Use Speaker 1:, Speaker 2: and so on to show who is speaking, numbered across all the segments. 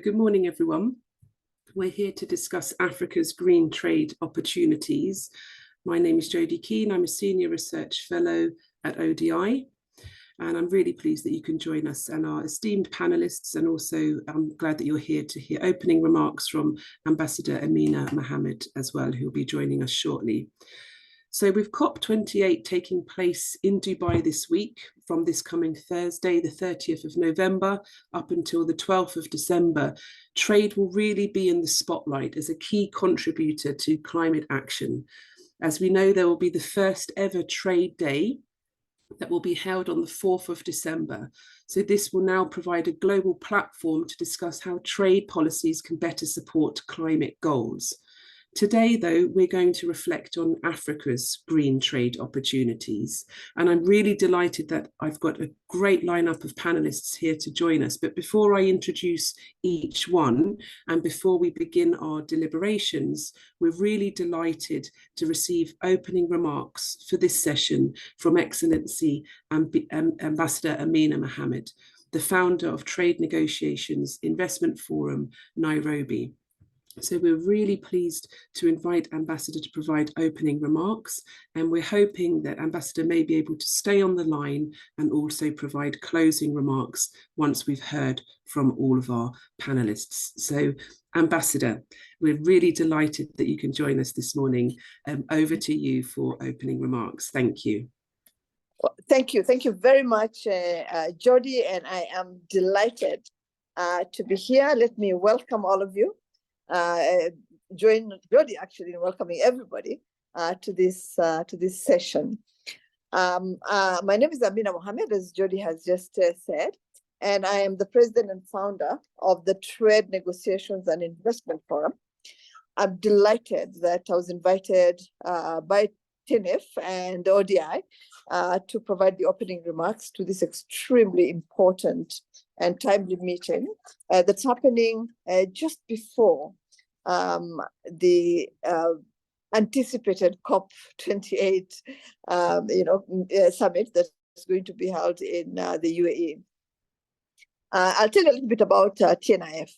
Speaker 1: Good morning, everyone. We're here to discuss Africa's green trade opportunities. My name is Jodie Keane. I'm a Senior Research Fellow at ODI, and I'm really pleased that you can join us and our esteemed panelists, and also I'm glad that you're here to hear opening remarks from Ambassador Amina Mohammed as well, who will be joining us shortly. So with COP28 taking place in Dubai this week, from this coming Thursday, the 30th of November, up until the 12th of December, trade will really be in the spotlight as a key contributor to climate action. As we know, there will be the first ever trade day that will be held on the 4th of December. So this will now provide a global platform to discuss how trade policies can better support climate goals. Today, though, we're going to reflect on Africa's green trade opportunities. And I'm really delighted that I've got a great lineup of panelists here to join us. But before I introduce each one, and before we begin our deliberations, we're really delighted to receive opening remarks for this session from Excellency Ambassador Amina Mohammed, the founder of Trade Negotiations Investment Forum, Nairobi. So we're really pleased to invite Ambassador to provide opening remarks, and we're hoping that Ambassador may be able to stay on the line and also provide closing remarks once we've heard from all of our panelists. So Ambassador, we're really delighted that you can join us this morning. Over to you for opening remarks. Thank you.
Speaker 2: Well, thank you very much, Jodie, and I am delighted to be here. Let me welcome all of you. Join Jodie actually in welcoming everybody to this session. My name is Amina Mohammed, as Jodie has just said, and I am the president and founder of the Trade Negotiations and Investment Forum. I'm delighted that I was invited by TNIF and ODI to provide the opening remarks to this extremely important and timely meeting that's happening just before the anticipated COP28 summit that's going to be held in the UAE. I'll tell you a little bit about TNIF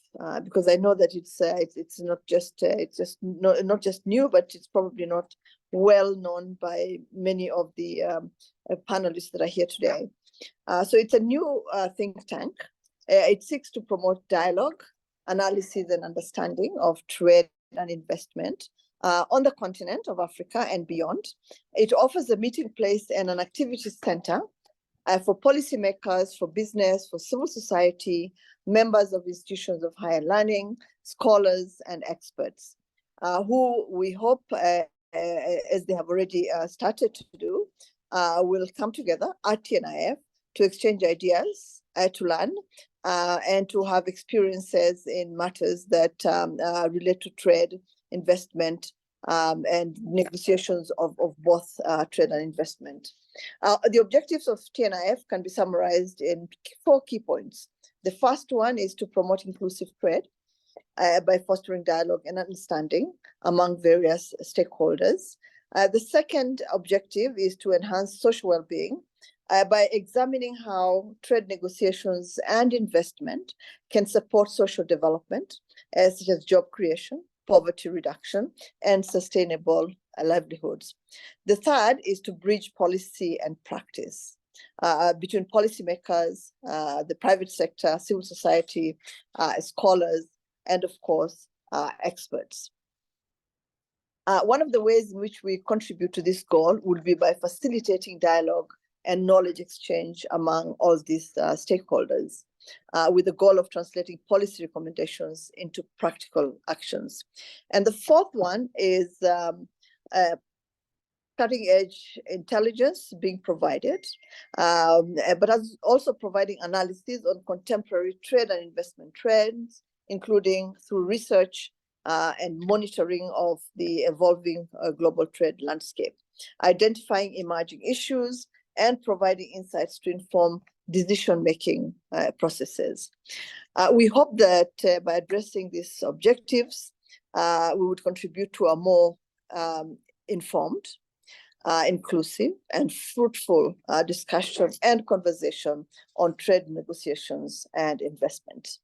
Speaker 2: because I know that it's not just new, but it's probably not well known by many of the panelists that are here today. So it's a new think tank. It seeks to promote dialogue, analysis, and understanding of trade and investment on the continent of Africa and beyond. It offers a meeting place and an activity center for policymakers, for business, for civil society, members of institutions of higher learning, scholars, and experts, who we hope, as they have already started to do, will come together at TNIF to exchange ideas, to learn, and to have experiences in matters that relate to trade, investment, and negotiations of both trade and investment. The objectives of TNIF can be summarized in 4 key points. The first one is to promote inclusive trade by fostering dialogue and understanding among various stakeholders. The second objective is to enhance social well-being by examining how trade negotiations and investment can support social development, such as job creation, poverty reduction, and sustainable livelihoods. The third is to bridge policy and practice between policymakers, the private sector, civil society, scholars, and of course, experts. One of the ways in which we contribute to this goal would be by facilitating dialogue and knowledge exchange among all these stakeholders, with the goal of translating policy recommendations into practical actions. And the fourth one is cutting-edge intelligence being provided, but also providing analysis on contemporary trade and investment trends, including through research and monitoring of the evolving global trade landscape, identifying emerging issues, and providing insights to inform decision-making processes. We hope that by addressing these objectives, we would contribute to a more informed, inclusive, and fruitful discussion and conversation on trade negotiations and investment.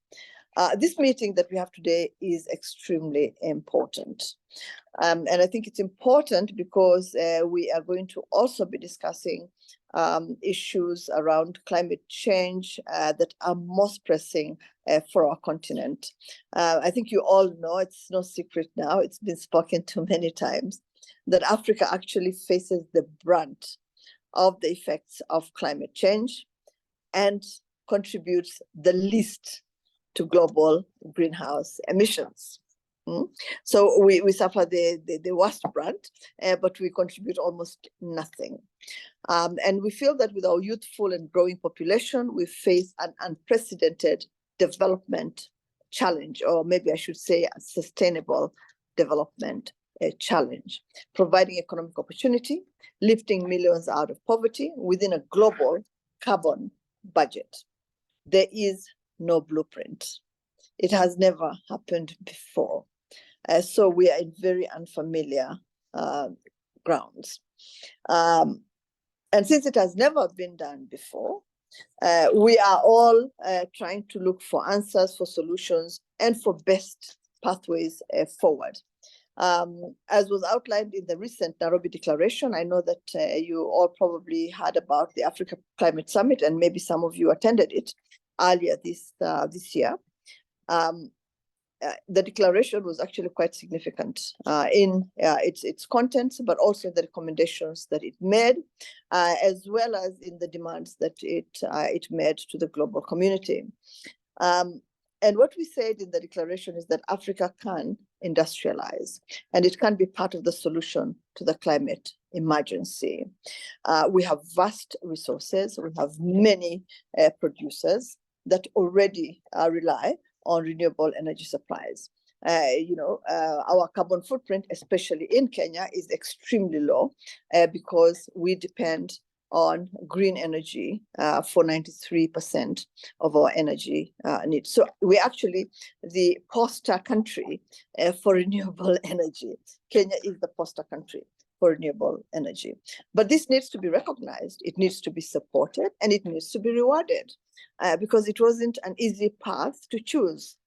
Speaker 2: This meeting that we have today is extremely important. And I think it's important because we are going to also be discussing issues around climate change that are most pressing for our continent. I think you all know, it's no secret now, it's been spoken to many times, that Africa actually faces the brunt of the effects of climate change and contributes the least to global greenhouse emissions. So we suffer the worst brunt, but we contribute almost nothing. And we feel that with our youthful and growing population, we face an unprecedented development challenge, or maybe I should say a sustainable development challenge, providing economic opportunity, lifting millions out of poverty within a global carbon budget. There is no blueprint. It has never happened before. So we are in very unfamiliar grounds. And since it has never been done before, we are all trying to look for answers, for solutions, and for best pathways forward. As was outlined in the recent Nairobi Declaration, I know that you all probably heard about the Africa Climate Summit, and maybe some of you attended it earlier this year. The declaration was actually quite significant in its contents, but also in the recommendations that it made, as well as in the demands that it made to the global community. And what we said in the declaration is that Africa can industrialize, and it can be part of the solution to the climate emergency. We have vast resources. We have many producers that already rely on renewable energy supplies. Our carbon footprint, especially in Kenya, is extremely low because we depend on green energy for 93% of our energy needs. So we're actually the poster country for renewable energy. Kenya is the poster country for renewable energy. But this needs to be recognized, it needs to be supported, and it needs to be rewarded because it wasn't an easy path to choose.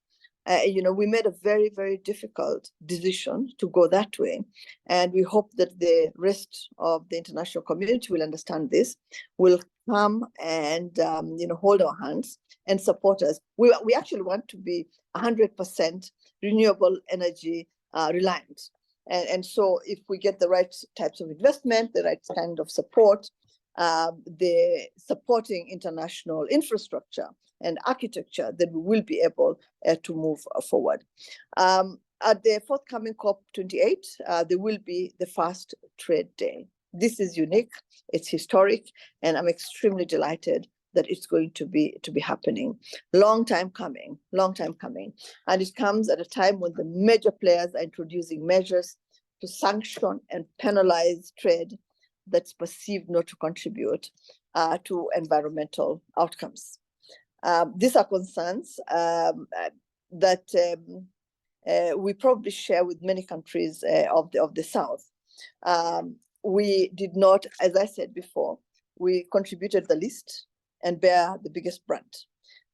Speaker 2: We made a very, very difficult decision to go that way. And we hope that the rest of the international community will understand this, will come and hold our hands and support us. We actually want to be 100% renewable energy reliant. And so if we get the right types of investment, the right kind of support, the supporting international infrastructure and architecture, then we will be able to move forward. At the forthcoming COP28, there will be the first trade day. This is unique, it's historic, and I'm extremely delighted that it's going to be happening. Long time coming. And it comes at a time when the major players are introducing measures to sanction and penalize trade that's perceived not to contribute to environmental outcomes. These are concerns that we probably share with many countries of the South. We did not, as I said before, we contributed the least and bear the biggest brunt.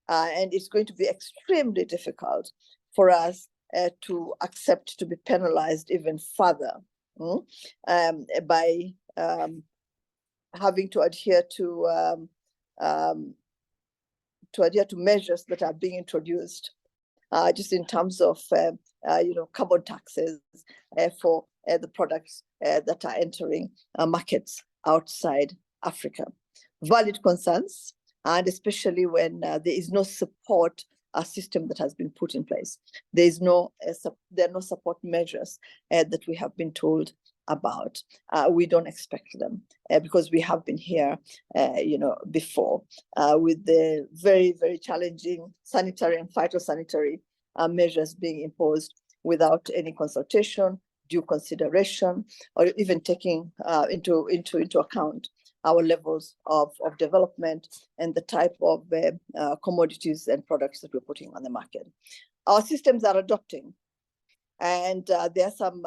Speaker 2: And it's going to be extremely difficult for us to accept to be penalized even further by having to adhere to measures that are being introduced, just in terms of carbon taxes for the products that are entering markets outside Africa. Valid concerns, and especially when there is no support system that has been put in place. There are no support measures that we have been told about. We don't expect them because we have been here, before with the very, very challenging sanitary and phytosanitary measures being imposed without any consultation, due consideration, or even taking into account our levels of development and the type of commodities and products that we're putting on the market. Our systems are adopting, And there are some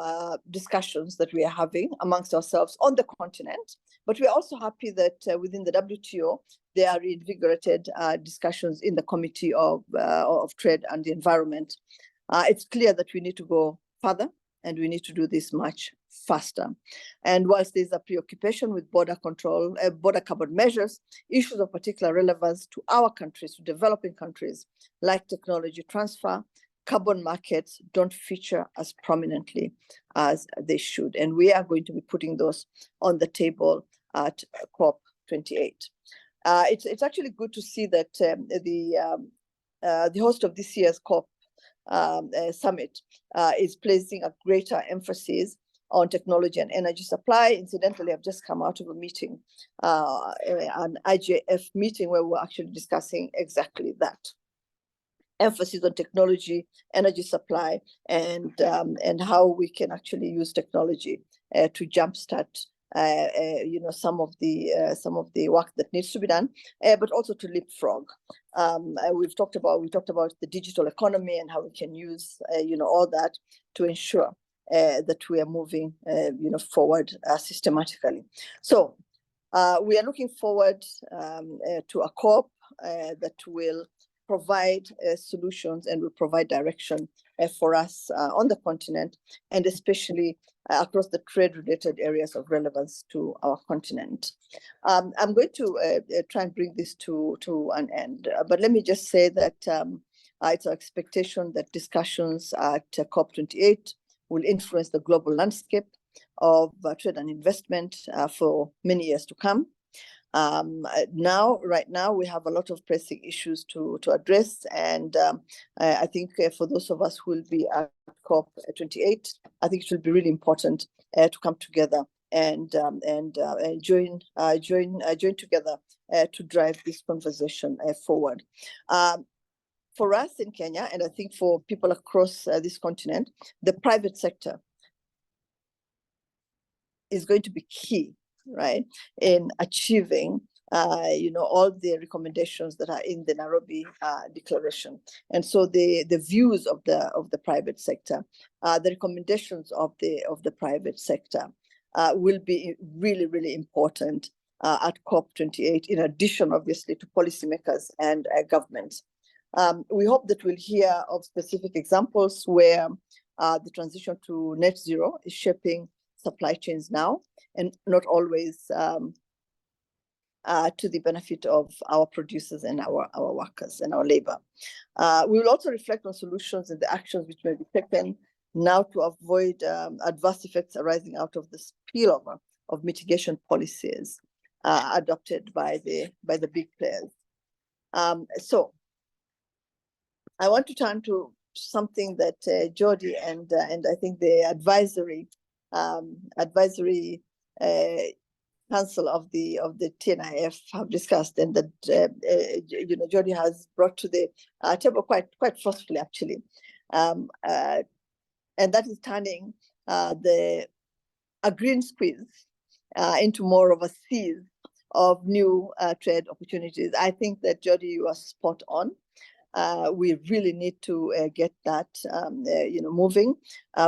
Speaker 2: discussions that we are having amongst ourselves on the continent. But we're also happy that within the WTO, there are reinvigorated discussions in the Committee of Trade and the Environment. It's clear that we need to go further, and we need to do this much faster. And whilst there's a preoccupation with border control, border carbon measures, issues of particular relevance to our countries, to developing countries, like technology transfer, carbon markets don't feature as prominently as they should. And we are going to be putting those on the table at COP28. It's actually good to see that the host of this year's COP summit is placing a greater emphasis on technology and energy supply. Incidentally, I've just come out of a meeting, an IGF meeting, where we're actually discussing exactly that. Emphasis on technology, energy supply, and how we can actually use technology to jumpstart some of the work that needs to be done, but also to leapfrog. We talked about the digital economy and how we can use all that to ensure that we are moving forward systematically. So we are looking forward to a COP that will provide solutions and will provide direction for us on the continent, and especially across the trade-related areas of relevance to our continent. I'm going to try and bring this to an end, but let me just say that it's our expectation that discussions at COP28 will influence the global landscape of trade and investment for many years to come. Right now, we have a lot of pressing issues to address, and I think for those of us who will be at COP28, I think it will be really important to come together and join together to drive this conversation forward. For us in Kenya, and I think for people across this continent, the private sector is going to be key, right, in achieving all the recommendations that are in the Nairobi Declaration. And so the views of the private sector, the recommendations of the private sector will be really, really important at COP28, in addition, obviously, to policymakers and governments. We hope that we'll hear of specific examples where the transition to net zero is shaping supply chains now, and not always to the benefit of our producers and our workers and our labor. We will also reflect on solutions and the actions which may be taken now to avoid adverse effects arising out of the spillover of mitigation policies adopted by the big players. So I want to turn to something that Jody and I think the advisory council of the TNIF have discussed, and that Jody has brought to the table quite forcefully, actually, and that is turning a green squeeze into more of a sieve of new trade opportunities. I think that, Jody, you are spot on. We really need to get that moving.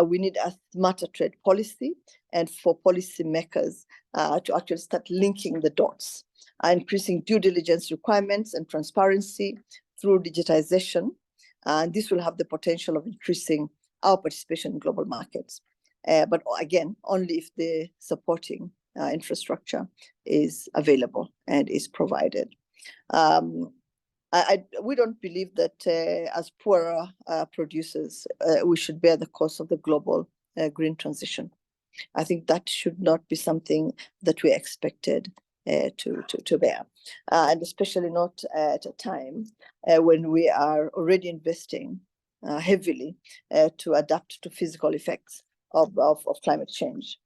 Speaker 2: We need a smarter trade policy, and for policymakers to actually start linking the dots, increasing due diligence requirements and transparency through digitization. And this will have the potential of increasing our participation in global markets. But again, only if the supporting infrastructure is available and is provided. We don't believe that as poorer producers, we should bear the cost of the global green transition. I think that should not be something that we're expected to bear, and especially not at a time when we are already investing heavily to adapt to physical effects of climate change.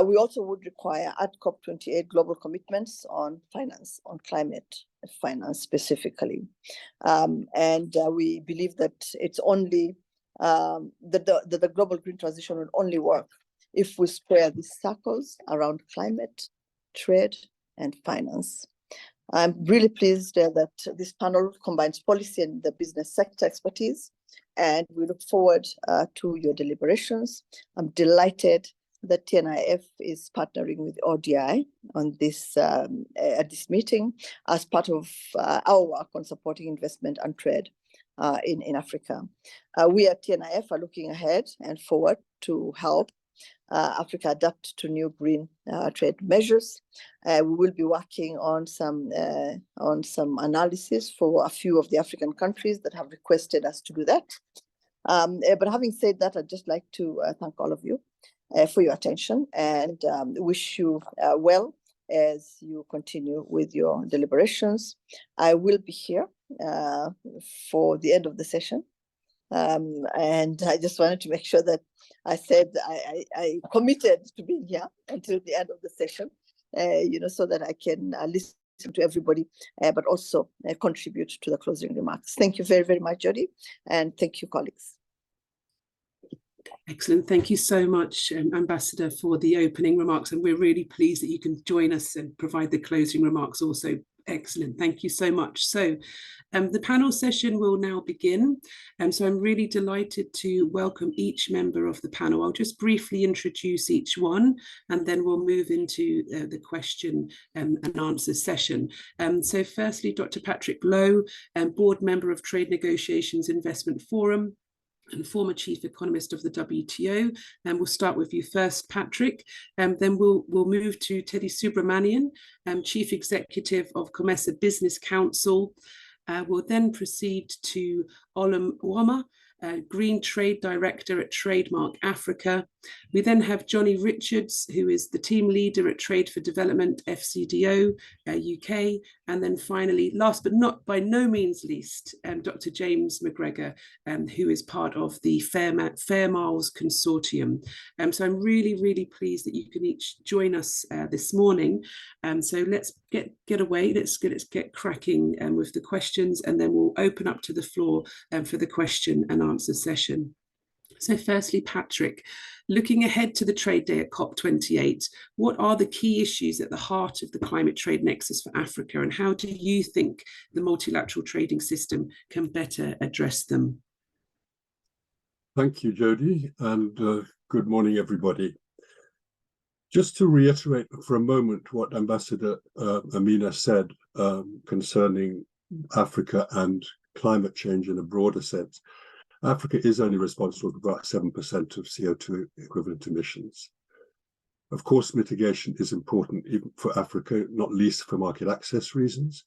Speaker 2: We also would require at COP28 global commitments on finance, on climate finance specifically. And we believe that it's only that the global green transition will only work if we square the circles around climate, trade, and finance. I'm really pleased that this panel combines policy and the business sector expertise and we look forward to your deliberations. I'm delighted that TNIF is partnering with ODI on this at this meeting as part of our work on supporting investment and trade in Africa. We at TNIF are looking ahead and forward to help Africa adapt to new green trade measures. We will be working on some analysis for a few of the African countries that have requested us to do that. But having said that, I'd just like to thank all of you for your attention and wish you well as you continue with your deliberations. I will be here for the end of the session. And I just wanted to make sure that I said I committed to being here until the end of the session, so that I can listen to everybody, but also contribute to the closing remarks. Thank you very, very much, Jody, and thank you, colleagues.
Speaker 1: Excellent. Thank you so much, Ambassador, for the opening remarks. And we're really pleased that you can join us and provide the closing remarks also. Excellent. Thank you so much. So the panel session will now begin. So I'm really delighted to welcome each member of the panel. I'll just briefly introduce each one, and then we'll move into the question and answer session. So firstly, Dr. Patrick Lowe, board member of Trade Negotiations Investment Forum, and former chief economist of the WTO. And we'll start with you first, Patrick. Then we'll move to Teddy Subramanian, chief executive of COMESA Business Council. We'll then proceed to Olum Wama, Green Trade Director at Trademark Africa. We then have Johnny Richards, who is the team leader at Trade for Development, FCDO, UK. And then finally, last but not by no means least, Dr. James McGregor, who is part of the Fair Miles Consortium. So I'm really, really pleased that you can each join us this morning. So let's get away, let's get cracking with the questions, and then we'll open up to the floor for the question and answer session. So firstly, Patrick, looking ahead to the trade day at COP28, what are the key issues at the heart of the climate trade nexus for Africa, and how do you think the multilateral trading system can better address them?
Speaker 3: Thank you, Jody, and good morning, everybody. Just to reiterate for a moment what Ambassador Amina said concerning Africa and climate change in a broader sense, Africa is only responsible for about 7% of CO2 equivalent emissions. Of course, mitigation is important even for Africa, not least for market access reasons.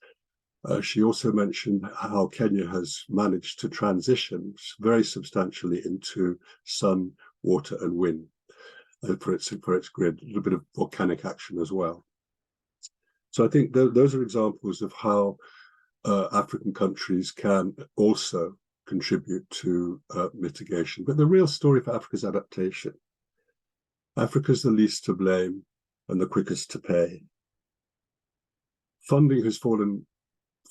Speaker 3: She also mentioned how Kenya has managed to transition very substantially into sun, water, and wind for its grid, a little bit of volcanic action as well. So I think those are examples of how African countries can also contribute to mitigation. But the real story for Africa is adaptation. Africa's the least to blame and the quickest to pay. Funding has fallen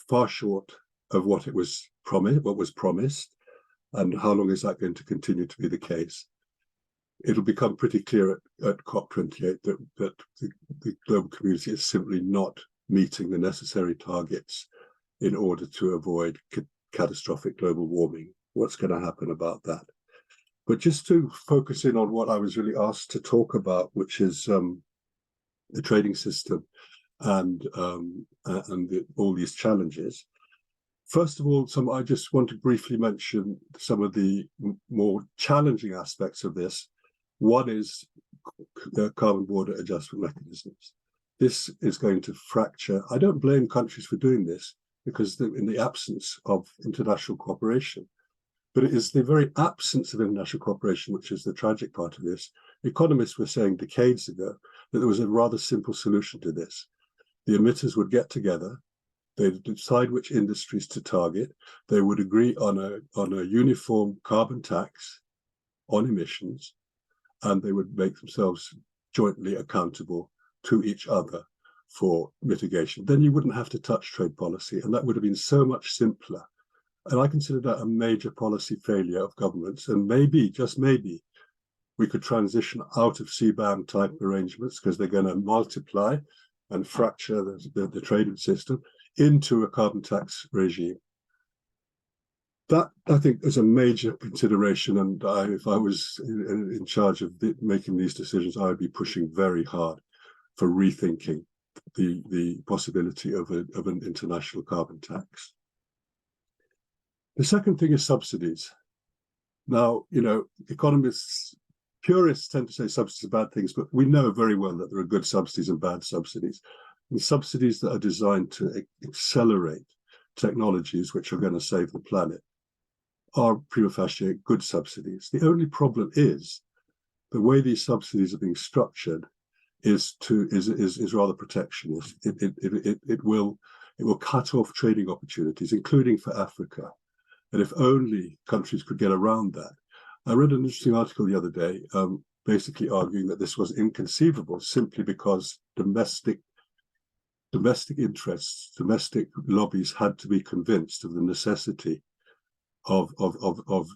Speaker 3: far short of what was promised, and how long is that going to continue to be the case? It'll become pretty clear at COP28 that the global community is simply not meeting the necessary targets in order to avoid catastrophic global warming. What's going to happen about that? But just to focus in on what I was really asked to talk about, which is the trading system and all these challenges. First of all, I just want to briefly mention some of the more challenging aspects of this. One is carbon border adjustment mechanisms. This is going to fracture. I don't blame countries for doing this, because in the absence of international cooperation. But it is the very absence of international cooperation which is the tragic part of this. Economists were saying decades ago that there was a rather simple solution to this. The emitters would get together, they'd decide which industries to target, they would agree on a uniform carbon tax on emissions, and they would make themselves jointly accountable to each other for mitigation. Then you wouldn't have to touch trade policy, and that would have been so much simpler. And I consider that a major policy failure of governments, and maybe, just maybe, we could transition out of CBAM type arrangements, because they're going to multiply and fracture the trading system, into a carbon tax regime. That, I think, is a major consideration, and if I was in charge of making these decisions, I would be pushing very hard for rethinking the possibility of an international carbon tax. The second thing is subsidies. Now, economists, purists tend to say subsidies are bad things, but we know very well that there are good subsidies and bad subsidies. And subsidies that are designed to accelerate technologies which are going to save the planet are prima facie good subsidies. The only problem is the way these subsidies are being structured is rather protectionist. It will cut off trading opportunities, including for Africa. And if only countries could get around that. I read an interesting article the other day, basically arguing that this was inconceivable simply because domestic interests, domestic lobbies had to be convinced of the necessity of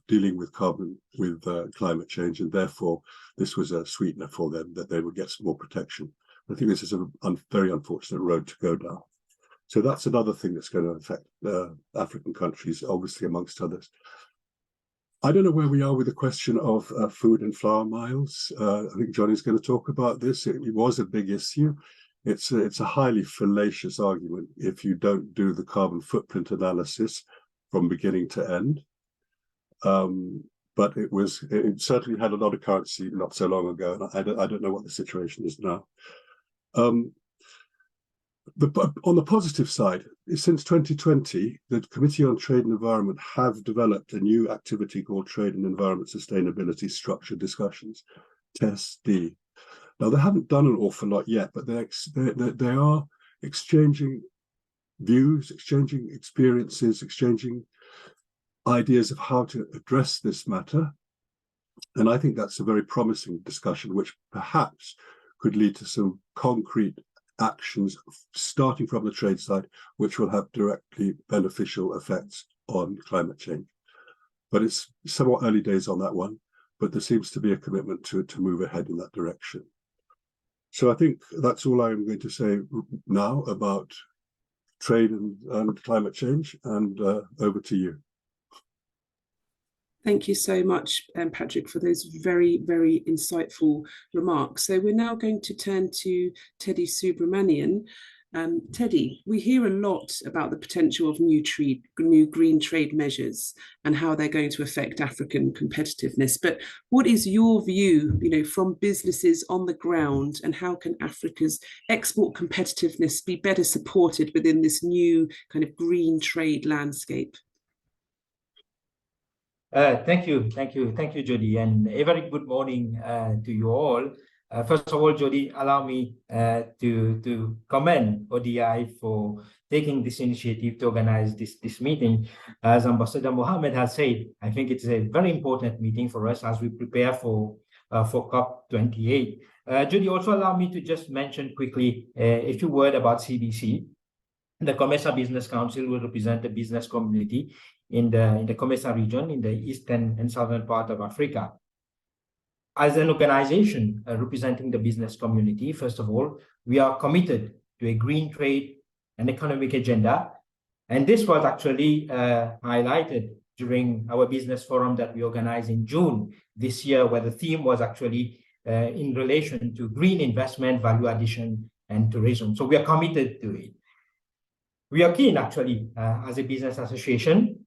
Speaker 3: dealing with climate change, and therefore this was a sweetener for them that they would get some more protection. I think this is a very unfortunate road to go down. So that's another thing that's going to affect African countries, obviously, amongst others. I don't know where we are with the question of food and flour miles. I think Johnny's going to talk about this. It was a big issue. It's a highly fallacious argument if you don't do the carbon footprint analysis from beginning to end. But it certainly had a lot of currency not so long ago, and I don't know what the situation is now. On the positive side, since 2020, the Committee on Trade and Environment have developed a new activity called Trade and Environment Sustainability Structured Discussions, TESD. Now, they haven't done an awful lot yet, but they are exchanging views, exchanging experiences, exchanging ideas of how to address this matter. And I think that's a very promising discussion, which perhaps could lead to some concrete actions starting from the trade side, which will have directly beneficial effects on climate change. But it's somewhat early days on that one, but there seems to be a commitment to move ahead in that direction. So I think that's all I'm going to say now about trade and climate change, and over to you.
Speaker 1: Thank you so much, Patrick, for those very, very insightful remarks. So we're now going to turn to Teddy Subramanian. Teddy, we hear a lot about the potential of new green trade measures and how they're going to affect African competitiveness. But what is your view, from businesses on the ground, and how can Africa's export competitiveness be better supported within this new kind of green trade landscape?
Speaker 4: Thank you, Jody, and a very good morning to you all. First of all, Jody, allow me to commend ODI for taking this initiative to organize this meeting. As Ambassador Mohammed has said, I think it's a very important meeting for us as we prepare for COP28. Jody, also allow me to just mention quickly a few words about CBC. The COMESA Business Council will represent the business community in the COMESA region in the eastern and southern part of Africa. As an organization representing the business community, first of all, we are committed to a green trade and economic agenda. And this was actually highlighted during our business forum that we organized in June this year, where the theme was actually in relation to green investment, value addition, and tourism. So we are committed to it. We are keen, actually, as a business association,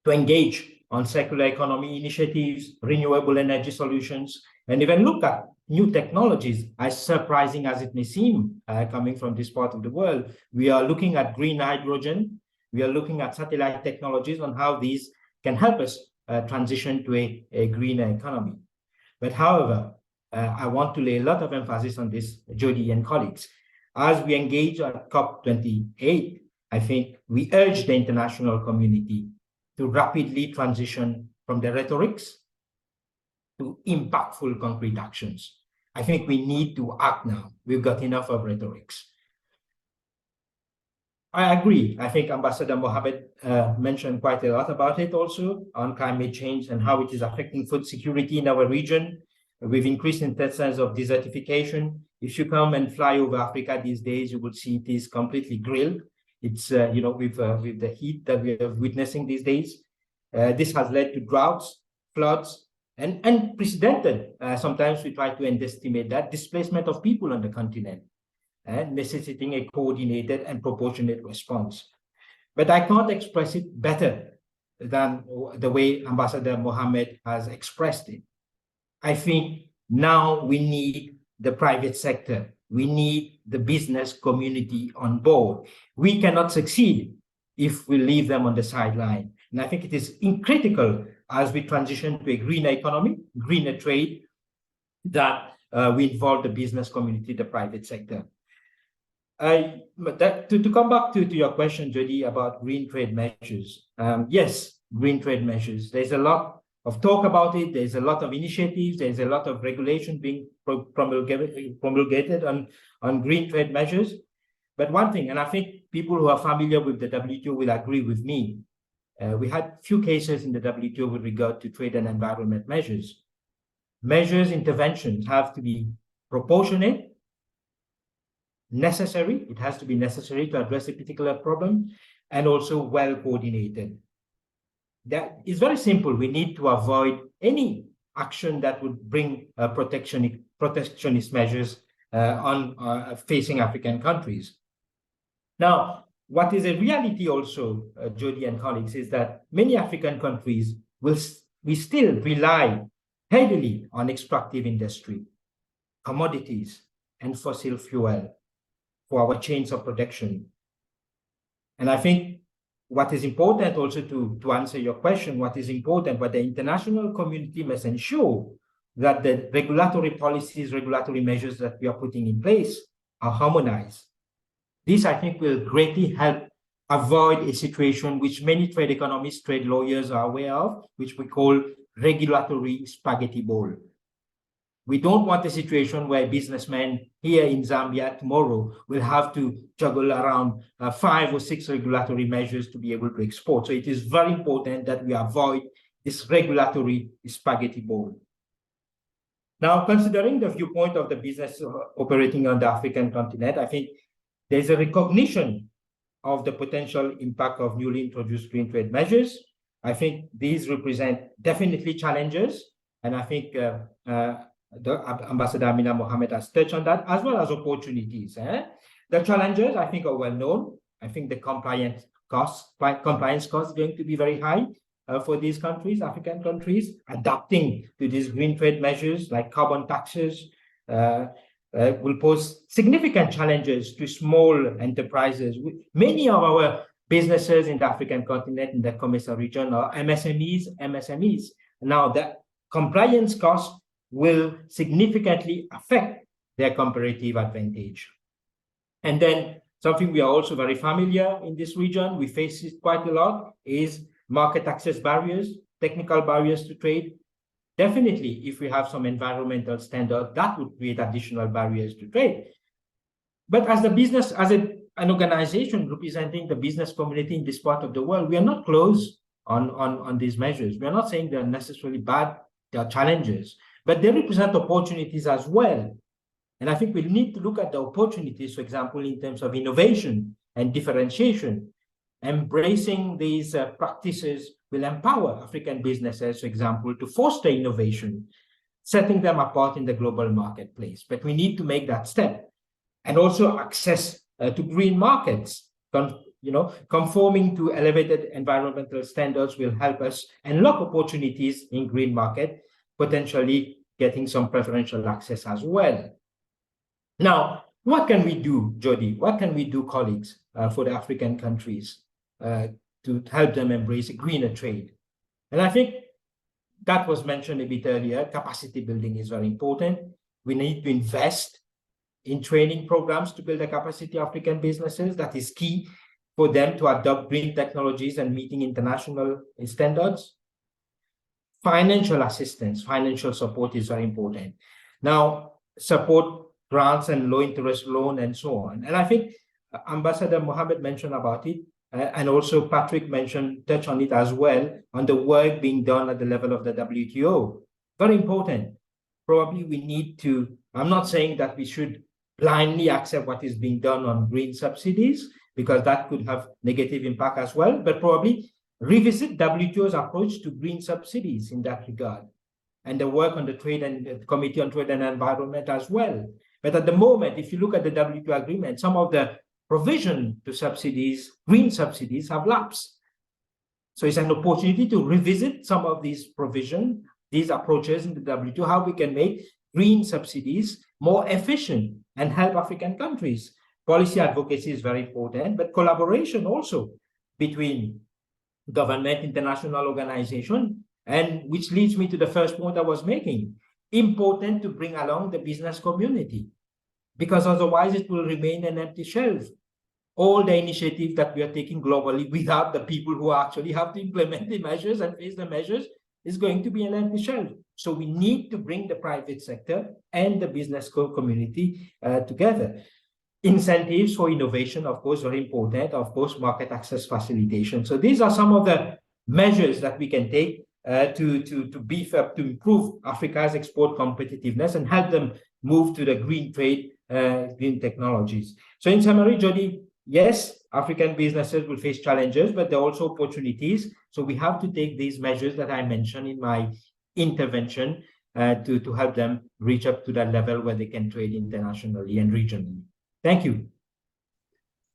Speaker 4: to engage on circular economy initiatives, renewable energy solutions, and even look at new technologies, as surprising as it may seem coming from this part of the world. We are looking at green hydrogen. We are looking at satellite technologies on how these can help us transition to a greener economy. But however, I want to lay a lot of emphasis on this, Jody and colleagues. As we engage at COP28, I think we urge the international community to rapidly transition from the rhetorics to impactful concrete actions. I think we need to act now. We've got enough of rhetorics. I agree. I think Ambassador Mohammed mentioned quite a lot about it also, on climate change and how it is affecting food security in our region. We've increased in sense of desertification. If you come and fly over Africa these days, you will see it is completely grilled. It's, with the heat that we are witnessing these days. This has led to droughts, floods, and unprecedented, sometimes we try to underestimate that, displacement of people on the continent, necessitating a coordinated and proportionate response. But I can't express it better than the way Ambassador Mohammed has expressed it. I think now we need the private sector. We need the business community on board. We cannot succeed if we leave them on the sideline. And I think it is critical as we transition to a greener economy, greener trade, that we involve the business community, the private sector. To come back to your question, Jody, about green trade measures. Yes, green trade measures. There's a lot of talk about it. There's a lot of initiatives. There's a lot of regulation being promulgated on green trade measures. But one thing, and I think people who are familiar with the WTO will agree with me, we had few cases in the WTO with regard to trade and environment measures. Interventions have to be proportionate, necessary. It has to be necessary to address a particular problem, and also well coordinated. That is very simple. We need to avoid any action that would bring protectionist measures facing African countries. Now, what is a reality also, Jody and colleagues, is that many African countries we still rely heavily on extractive industry, commodities, and fossil fuel for our chains of production. And I think what is important also to answer your question, what is important, what the international community must ensure that the regulatory policies, regulatory measures that we are putting in place are harmonized. This, I think, will greatly help avoid a situation which many trade economists, trade lawyers are aware of, which we call regulatory spaghetti ball. We don't want a situation where businessmen here in Zambia tomorrow will have to juggle around 5 or 6 regulatory measures to be able to export. So it is very important that we avoid this regulatory spaghetti ball. Now, considering the viewpoint of the business operating on the African continent, I think there's a recognition of the potential impact of newly introduced green trade measures. I think these represent definitely challenges, and I think Ambassador Amina Mohammed has touched on that, as well as opportunities. The challenges, I think, are well known. I think the compliance costs is going to be very high for these countries, African countries, adapting to these green trade measures like carbon taxes will pose significant challenges to small enterprises. Many of our businesses in the African continent, in the COMESA region, are MSMEs. Now, the compliance costs will significantly affect their comparative advantage. And then something we are also very familiar in this region, we face it quite a lot, is market access barriers, technical barriers to trade. Definitely, if we have some environmental standard, that would create additional barriers to trade. But as an organization representing the business community in this part of the world, we are not close on these measures. We are not saying they're necessarily bad, they are challenges, but they represent opportunities as well. And I think we need to look at the opportunities, for example, in terms of innovation and differentiation. Embracing these practices will empower African businesses, for example, to foster innovation, setting them apart in the global marketplace. But we need to make that step. And also access to green markets. Conforming to elevated environmental standards will help us unlock opportunities in green market, potentially getting some preferential access as well. Now, what can we do, Jody? What can we do, colleagues, for the African countries to help them embrace a greener trade? And I think that was mentioned a bit earlier. Capacity building is very important. We need to invest in training programs to build the capacity of African businesses. That is key for them to adopt green technologies and meeting international standards. Financial assistance, financial support is very important. Now, support grants and low interest loan and so on. And I think Ambassador Mohammed mentioned about it, and also Patrick touched on it as well, on the work being done at the level of the WTO. Very important. Probably we need to, I'm not saying that we should blindly accept what is being done on green subsidies, because that could have negative impact as well, but probably revisit WTO's approach to green subsidies in that regard, and the work on the Trade and the Committee on Trade and Environment as well. But at the moment, if you look at the WTO agreement, some of the provision to subsidies, green subsidies, have lapsed. So it's an opportunity to revisit some of these provisions, these approaches in the WTO, how we can make green subsidies more efficient and help African countries. Policy advocacy is very important, but collaboration also between government, international organization, and which leads me to the first point I was making. Important to bring along the business community, because otherwise it will remain an empty shelf. All the initiatives that we are taking globally without the people who actually have to implement the measures and face the measures is going to be an empty shelf. So we need to bring the private sector and the business community together. Incentives for innovation, of course, very important. Of course, market access facilitation. So these are some of the measures that we can take to beef up, to improve Africa's export competitiveness and help them move to the green trade, green technologies. So in summary, Jody, yes, African businesses will face challenges, but there are also opportunities. So we have to take these measures that I mentioned in my intervention to help them reach up to that level where they can trade internationally and regionally. Thank you.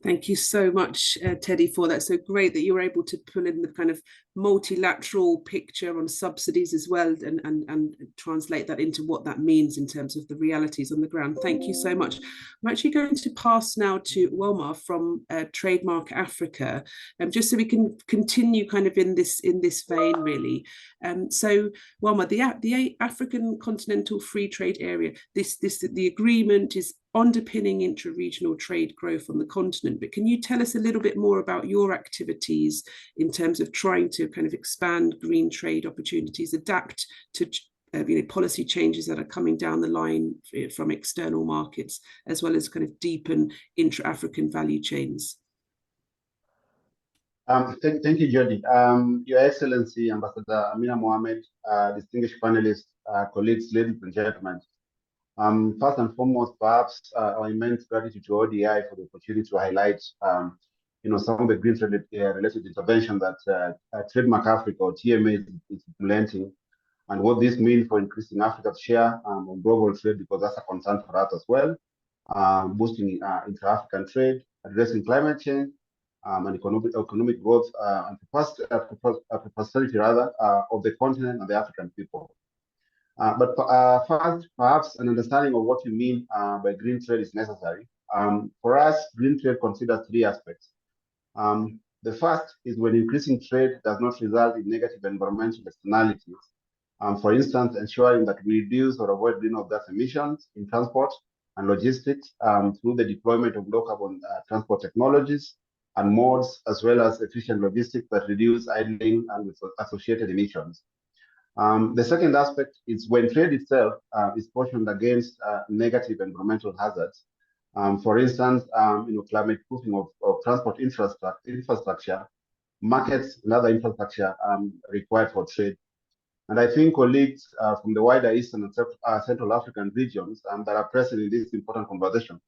Speaker 1: Thank you so much, Teddy, for that. So great that you were able to pull in the kind of multilateral picture on subsidies as well, and translate that into what that means in terms of the realities on the ground. Thank you so much. I'm actually going to pass now to Welmar from Trademark Africa, just so we can continue kind of in this vein, really. So Welmar, the African Continental Free Trade Area, the agreement is underpinning intra-regional trade growth on the continent. But can you tell us a little bit more about your activities in terms of trying to kind of expand green trade opportunities, adapt to policy changes that are coming down the line from external markets, as well as kind of deepen intra-African value chains?
Speaker 5: Thank you, Jody. Your Excellency, Ambassador Amina Mohamed, distinguished panelists, colleagues, ladies and gentlemen. First and foremost, perhaps our immense gratitude to ODI for the opportunity to highlight, some of the green trade related intervention that Trademark Africa or TMA is implementing, and what this means for increasing Africa's share on global trade, because that's a concern for us as well, boosting intra-African trade, addressing climate change, and economic growth, and prosperity of the continent and the African people. But first, perhaps an understanding of what you mean by green trade is necessary. For us, green trade considers three aspects. The first is when increasing trade does not result in negative environmental externalities. For instance, ensuring that we reduce or avoid greenhouse gas emissions in transport and logistics through the deployment of low-carbon transport technologies and modes, as well as efficient logistics that reduce idling and with associated emissions. The second aspect is when trade itself is cautioned against negative environmental hazards. For instance, climate proofing of transport infrastructure, markets, and other infrastructure required for trade. And I think colleagues from the wider Eastern and Central African regions that are present in this important conversation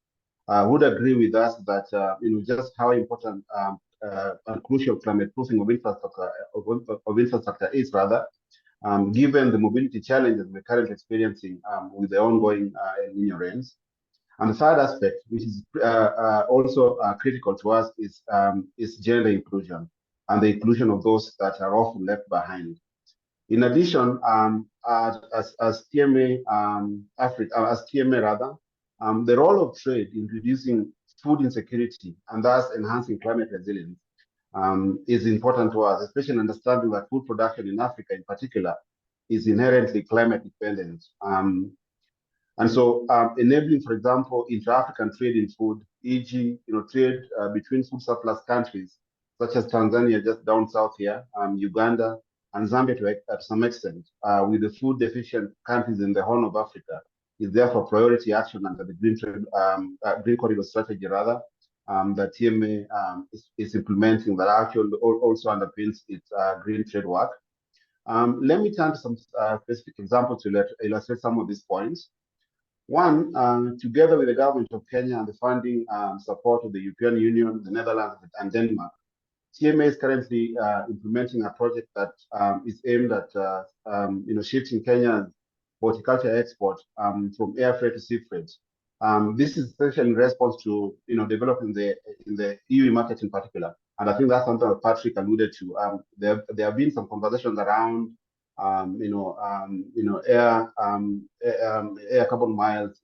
Speaker 5: would agree with us that just how important and crucial climate proofing of infrastructure is, given the mobility challenges we're currently experiencing with the ongoing El Niño rains. And the third aspect, which is also critical to us, is gender inclusion and the inclusion of those that are often left behind. In addition, as TMA the role of trade in reducing food insecurity and thus enhancing climate resilience is important to us, especially understanding that food production in Africa in particular is inherently climate dependent. And so enabling, for example, intra-African trade in food, e.g., trade between food surplus countries, such as Tanzania just down south here, Uganda, and Zambia to some extent, with the food deficient countries in the Horn of Africa, is therefore priority action under the Green Corridor strategy, that TMA is implementing, that actually also underpins its green trade work. Let me turn to some specific examples to illustrate some of these points. One, together with the government of Kenya and the funding support of the European Union, the Netherlands, and Denmark, TMA is currently implementing a project that is aimed at shifting Kenya's horticulture export from air freight to sea freight. This is essentially in response to developing in the EU market in particular, and I think that's something that Patrick alluded to. There have been some conversations around air carbon miles,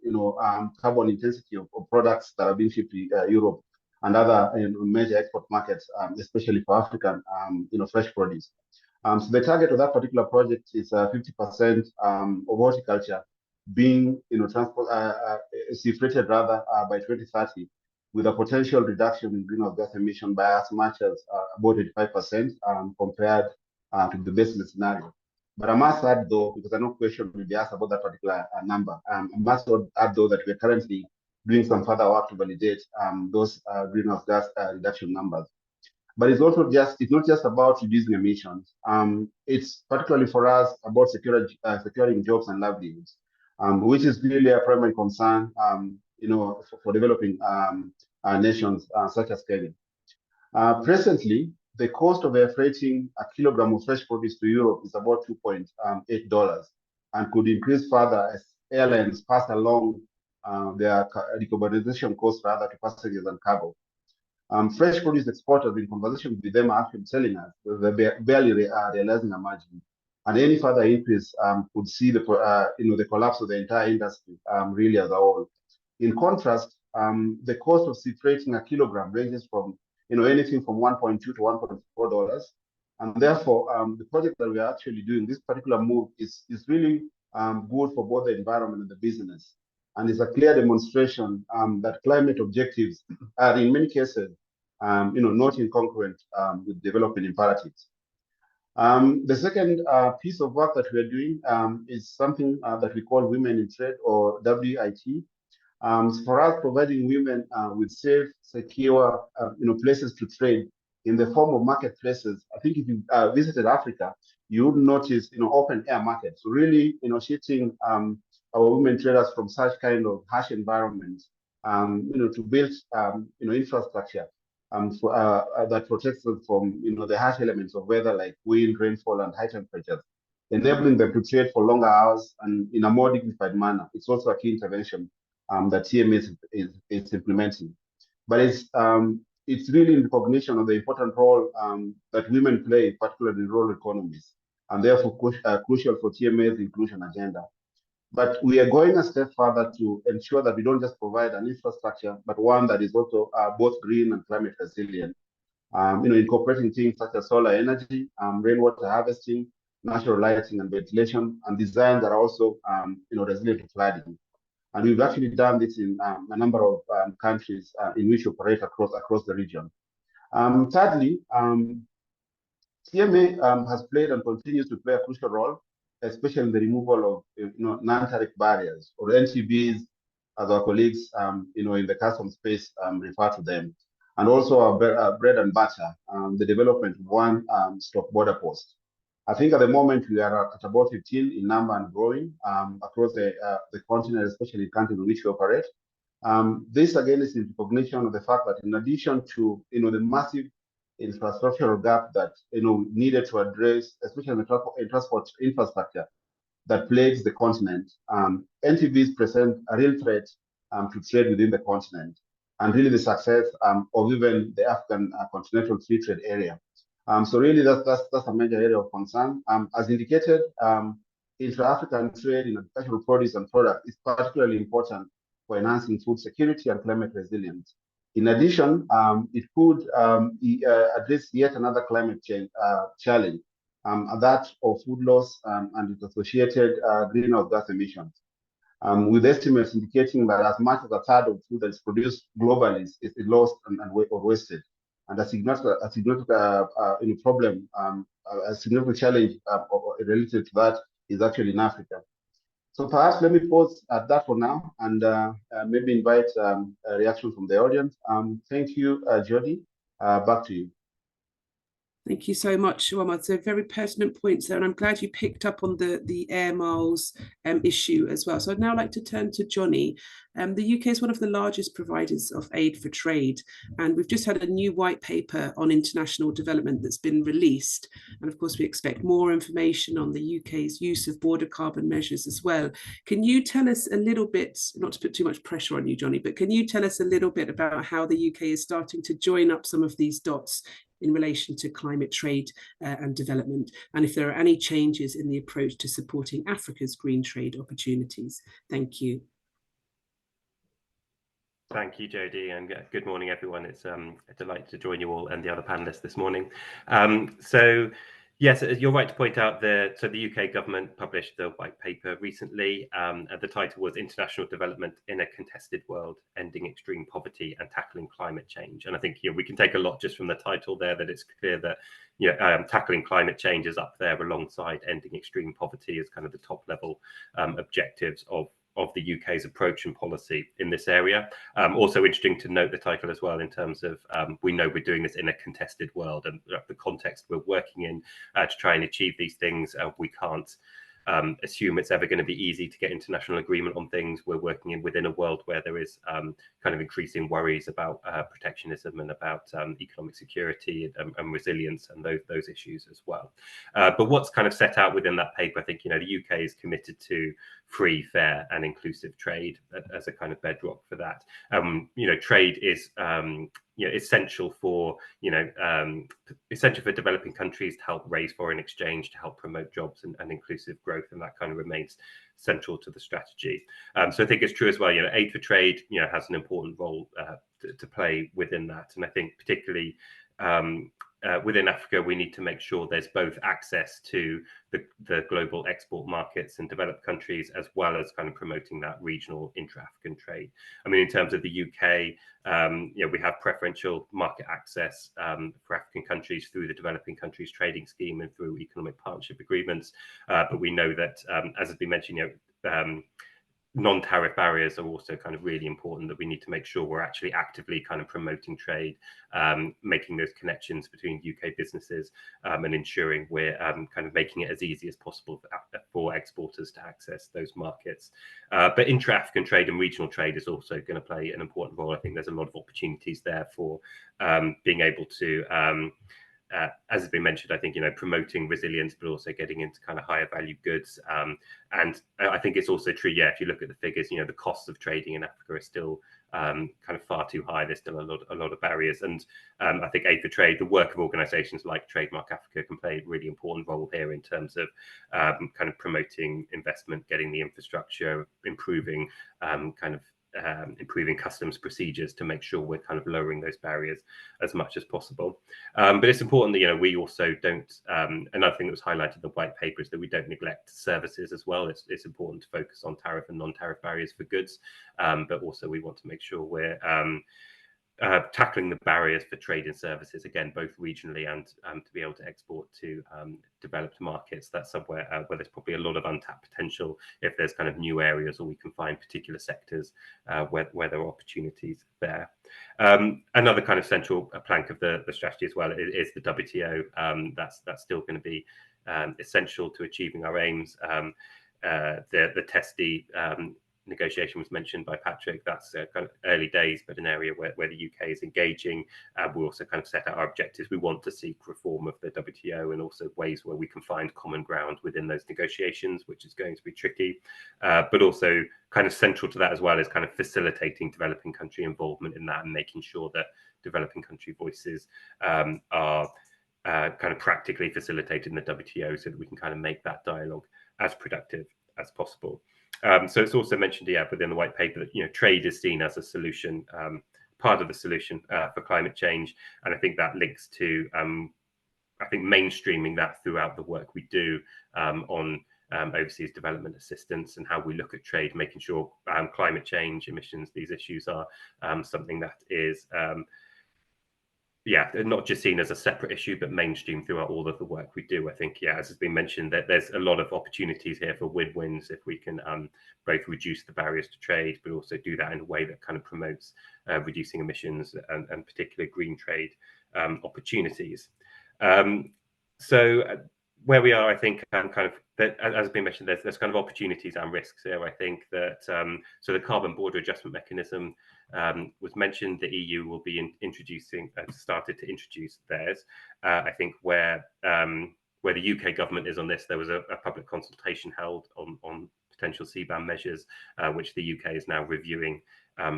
Speaker 5: carbon intensity of products that are being shipped to Europe and other major export markets, especially for African, fresh produce. So the target of that particular project is 50% of horticulture being, sea freighted rather by 2030, with a potential reduction in greenhouse gas emission by as much as about 85% compared to the baseline scenario. But I must add, though, because I know question will be asked about that particular number, I must add, though, that we're currently doing some further work to validate those greenhouse gas reduction numbers. But it's not just about reducing emissions. It's particularly for us about securing jobs and livelihoods, which is really a primary concern, for developing nations such as Kenya. Presently, the cost of air freighting a kilogram of fresh produce to Europe is about $2.8 and could increase further as airlines pass along their decarbonization costs rather to passengers and cargo. Fresh produce exporters, in conversation with them, are actually telling us that they barely realizing a margin, and any further increase could see the collapse of the entire industry really as a whole. In contrast, the cost of sea freighting a kilogram ranges from anything from $1.2 to $1.4, and therefore the project that we are actually doing, this particular move, is really good for both the environment and the business, and is a clear demonstration that climate objectives are in many cases not incongruent with development imperatives. The second piece of work that we are doing is something that we call Women in Trade, or WIT. For us, providing women with safe, secure, places to trade in the form of marketplaces. I think if you visited Africa, you would notice, open air markets. So really, shifting our women traders from such kind of harsh environments, to build, infrastructure that protects them from, the harsh elements of weather like wind, rainfall, and high temperatures, enabling them to trade for longer hours and in a more dignified manner. It's also a key intervention that TMA is implementing. But it's really in recognition of the important role that women play, particularly in rural economies, and therefore crucial for TMA's inclusion agenda. But we are going a step further to ensure that we don't just provide an infrastructure, but one that is also both green and climate resilient. Incorporating things such as solar energy, rainwater harvesting, natural lighting and ventilation, and designs that are also resilient to flooding. And we've actually done this in a number of countries in which we operate across the region. Thirdly, TMA has played and continues to play a crucial role, especially in the removal of non-tariff barriers, or NTBs, as our colleagues in the custom space refer to them, and also our bread and butter, the development of one-stop border post. I think at the moment we are at about 15 in number and growing across the continent, especially in countries in which we operate. This again is in recognition of the fact that in addition to the massive infrastructural gap that needed to address, especially in the transport infrastructure that plagues the continent, NTBs present a real threat to trade within the continent, and really the success of even the African continental free trade area. So really that's a major area of concern. As indicated, intra-African trade in agricultural produce and products is particularly important for enhancing food security and climate resilience. In addition, it could address yet another climate change challenge, that of food loss and its associated greenhouse gas emissions, with estimates indicating that as much as a third of food that is produced globally is lost or wasted. And a significant problem, a significant challenge related to that is actually in Africa. So perhaps let me pause at that for now, and maybe invite a reaction from the audience. Thank you, Jody. Back to you.
Speaker 1: Thank you so much, Omar. So very pertinent points there, and I'm glad you picked up on the air miles issue as well. So I'd now like to turn to Johnny. The UK is one of the largest providers of aid for trade, and we've just had a new white paper on international development that's been released. And of course, we expect more information on the UK's use of border carbon measures as well. Can you tell us a little bit, not to put too much pressure on you, Johnny, but can you tell us a little bit about how the UK is starting to join up some of these dots in relation to climate trade and development, and if there are any changes in the approach to supporting Africa's green trade opportunities? Thank you.
Speaker 6: Thank you, Jodie, and good morning, everyone. It's a delight to join you all and the other panelists this morning. So, yes, you're right to point out the UK government published the white paper recently. The title was "International Development in a Contested World: Ending Extreme Poverty and Tackling Climate Change." And I think we can take a lot just from the title there, that it's clear that tackling climate change is up there alongside ending extreme poverty as kind of the top level objectives of the UK's approach and policy in this area. Also interesting to note the title as well, in terms of we know we're doing this in a contested world, and the context we're working in to try and achieve these things. We can't assume it's ever going to be easy to get international agreement on things. We're working within a world where there is kind of increasing worries about protectionism and about economic security and resilience and those issues as well. But what's kind of set out within that paper, I think, the UK is committed to free, fair and inclusive trade as a kind of bedrock for that. Trade is essential for developing countries to help raise foreign exchange, to help promote jobs and inclusive growth, and that kind of remains central to the strategy. So I think it's true as well. Aid for trade has an important role to play within that, and I think particularly within Africa, we need to make sure there's both access to the global export markets in developed countries, as well as kind of promoting that regional intra-African trade. I mean, in terms of the UK, we have preferential market access for African countries through the Developing Countries Trading Scheme and through economic partnership agreements. But we know that, as has been mentioned, non-tariff barriers are also kind of really important, that we need to make sure we're actually actively kind of promoting trade, making those connections between UK businesses, and ensuring we're kind of making it as easy as possible for exporters to access those markets. But intra-African trade and regional trade is also going to play an important role. I think there's a lot of opportunities there for being able to as has been mentioned, I think, promoting resilience, but also getting into kind of higher value goods. And I think it's also true, if you look at the figures, the costs of trading in Africa are still kind of far too high. There's still a lot of barriers. And I think Aid for Trade, the work of organizations like Trademark Africa, can play a really important role here in terms of kind of promoting investment, getting the infrastructure, improving improving customs procedures to make sure we're kind of lowering those barriers as much as possible. But it's important that we also don't, another thing that was highlighted in the white paper is that we don't neglect services as well. It's important to focus on tariff and non-tariff barriers for goods, but also we want to make sure we're tackling the barriers for trade and services, again, both regionally and to be able to export to developed markets. That's somewhere where there's probably a lot of untapped potential, if there's kind of new areas, or we can find particular sectors where there are opportunities there. Another kind of central plank of the strategy as well is the WTO. That's still going to be essential to achieving our aims. The TESDI negotiation was mentioned by Patrick. That's kind of early days, but an area where the UK is engaging. We also kind of set out our objectives. We want to seek reform of the WTO, and also ways where we can find common ground within those negotiations, which is going to be tricky. But also kind of central to that as well is kind of facilitating developing country involvement in that, and making sure that developing country voices are kind of practically facilitated in the WTO, so that we can kind of make that dialogue as productive as possible. So it's also mentioned within the white paper that trade is seen as a solution, part of the solution for climate change, and I think that links to mainstreaming that throughout the work we do on overseas development assistance, and how we look at trade, making sure climate change, emissions, these issues are something that is not just seen as a separate issue, but mainstream throughout all of the work we do. I think, as has been mentioned, that there's a lot of opportunities here for win-wins if we can both reduce the barriers to trade, but also do that in a way that kind of promotes reducing emissions and particular green trade opportunities. Where we are, I think, kind of, that, as has been mentioned, there's kind of opportunities and risks here. I think that so the carbon border adjustment mechanism was mentioned. The EU will be started to introduce theirs. I think where the UK government is on this, there was a public consultation held on potential CBAM measures, which the UK is now reviewing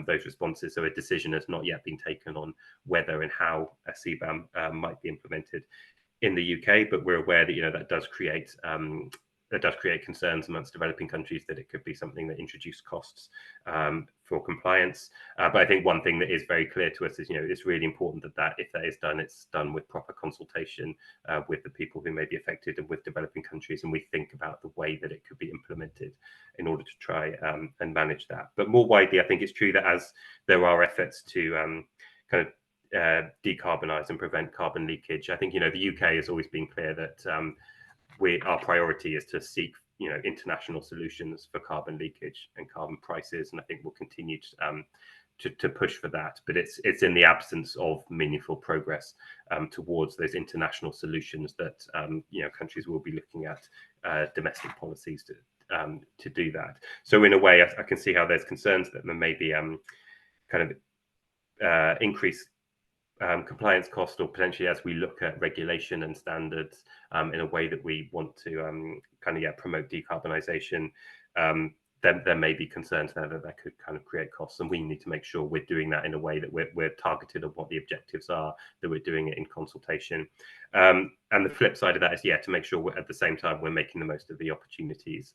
Speaker 6: those responses. So a decision has not yet been taken on whether and how a CBAM might be implemented in the UK, but we're aware that that does create concerns amongst developing countries, that it could be something that introduces costs for compliance. But I think one thing that is very clear to us is it's really important that if that is done, it's done with proper consultation with the people who may be affected and with developing countries, and we think about the way that it could be implemented in order to try and manage that. But more widely, I think it's true that as there are efforts to kind of decarbonize and prevent carbon leakage, I think the UK has always been clear that our priority is to seek international solutions for carbon leakage and carbon prices, and I think we'll continue to push for that. But it's in the absence of meaningful progress towards those international solutions that countries will be looking at domestic policies to do that. So in a way, I can see how there's concerns that there may be kind of increased compliance cost, or potentially as we look at regulation and standards in a way that we want to promote decarbonisation, then there may be concerns there that could kind of create costs, and we need to make sure we're doing that in a way that we're targeted on what the objectives are, that we're doing it in consultation. And the flip side of that is to make sure at the same time we're making the most of the opportunities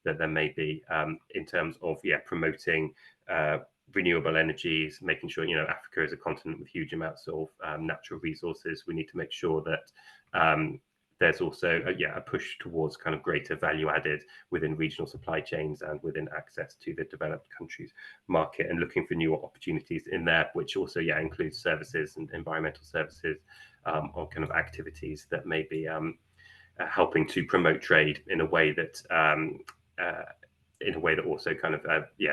Speaker 6: that there may be in terms of promoting renewable energies, making sure Africa is a continent with huge amounts of natural resources. We need to make sure that there's also a push towards kind of greater value added within regional supply chains and within access to the developed countries market, and looking for new opportunities in there, which also includes services and environmental services, or kind of activities that may be helping to promote trade in a way that also kind of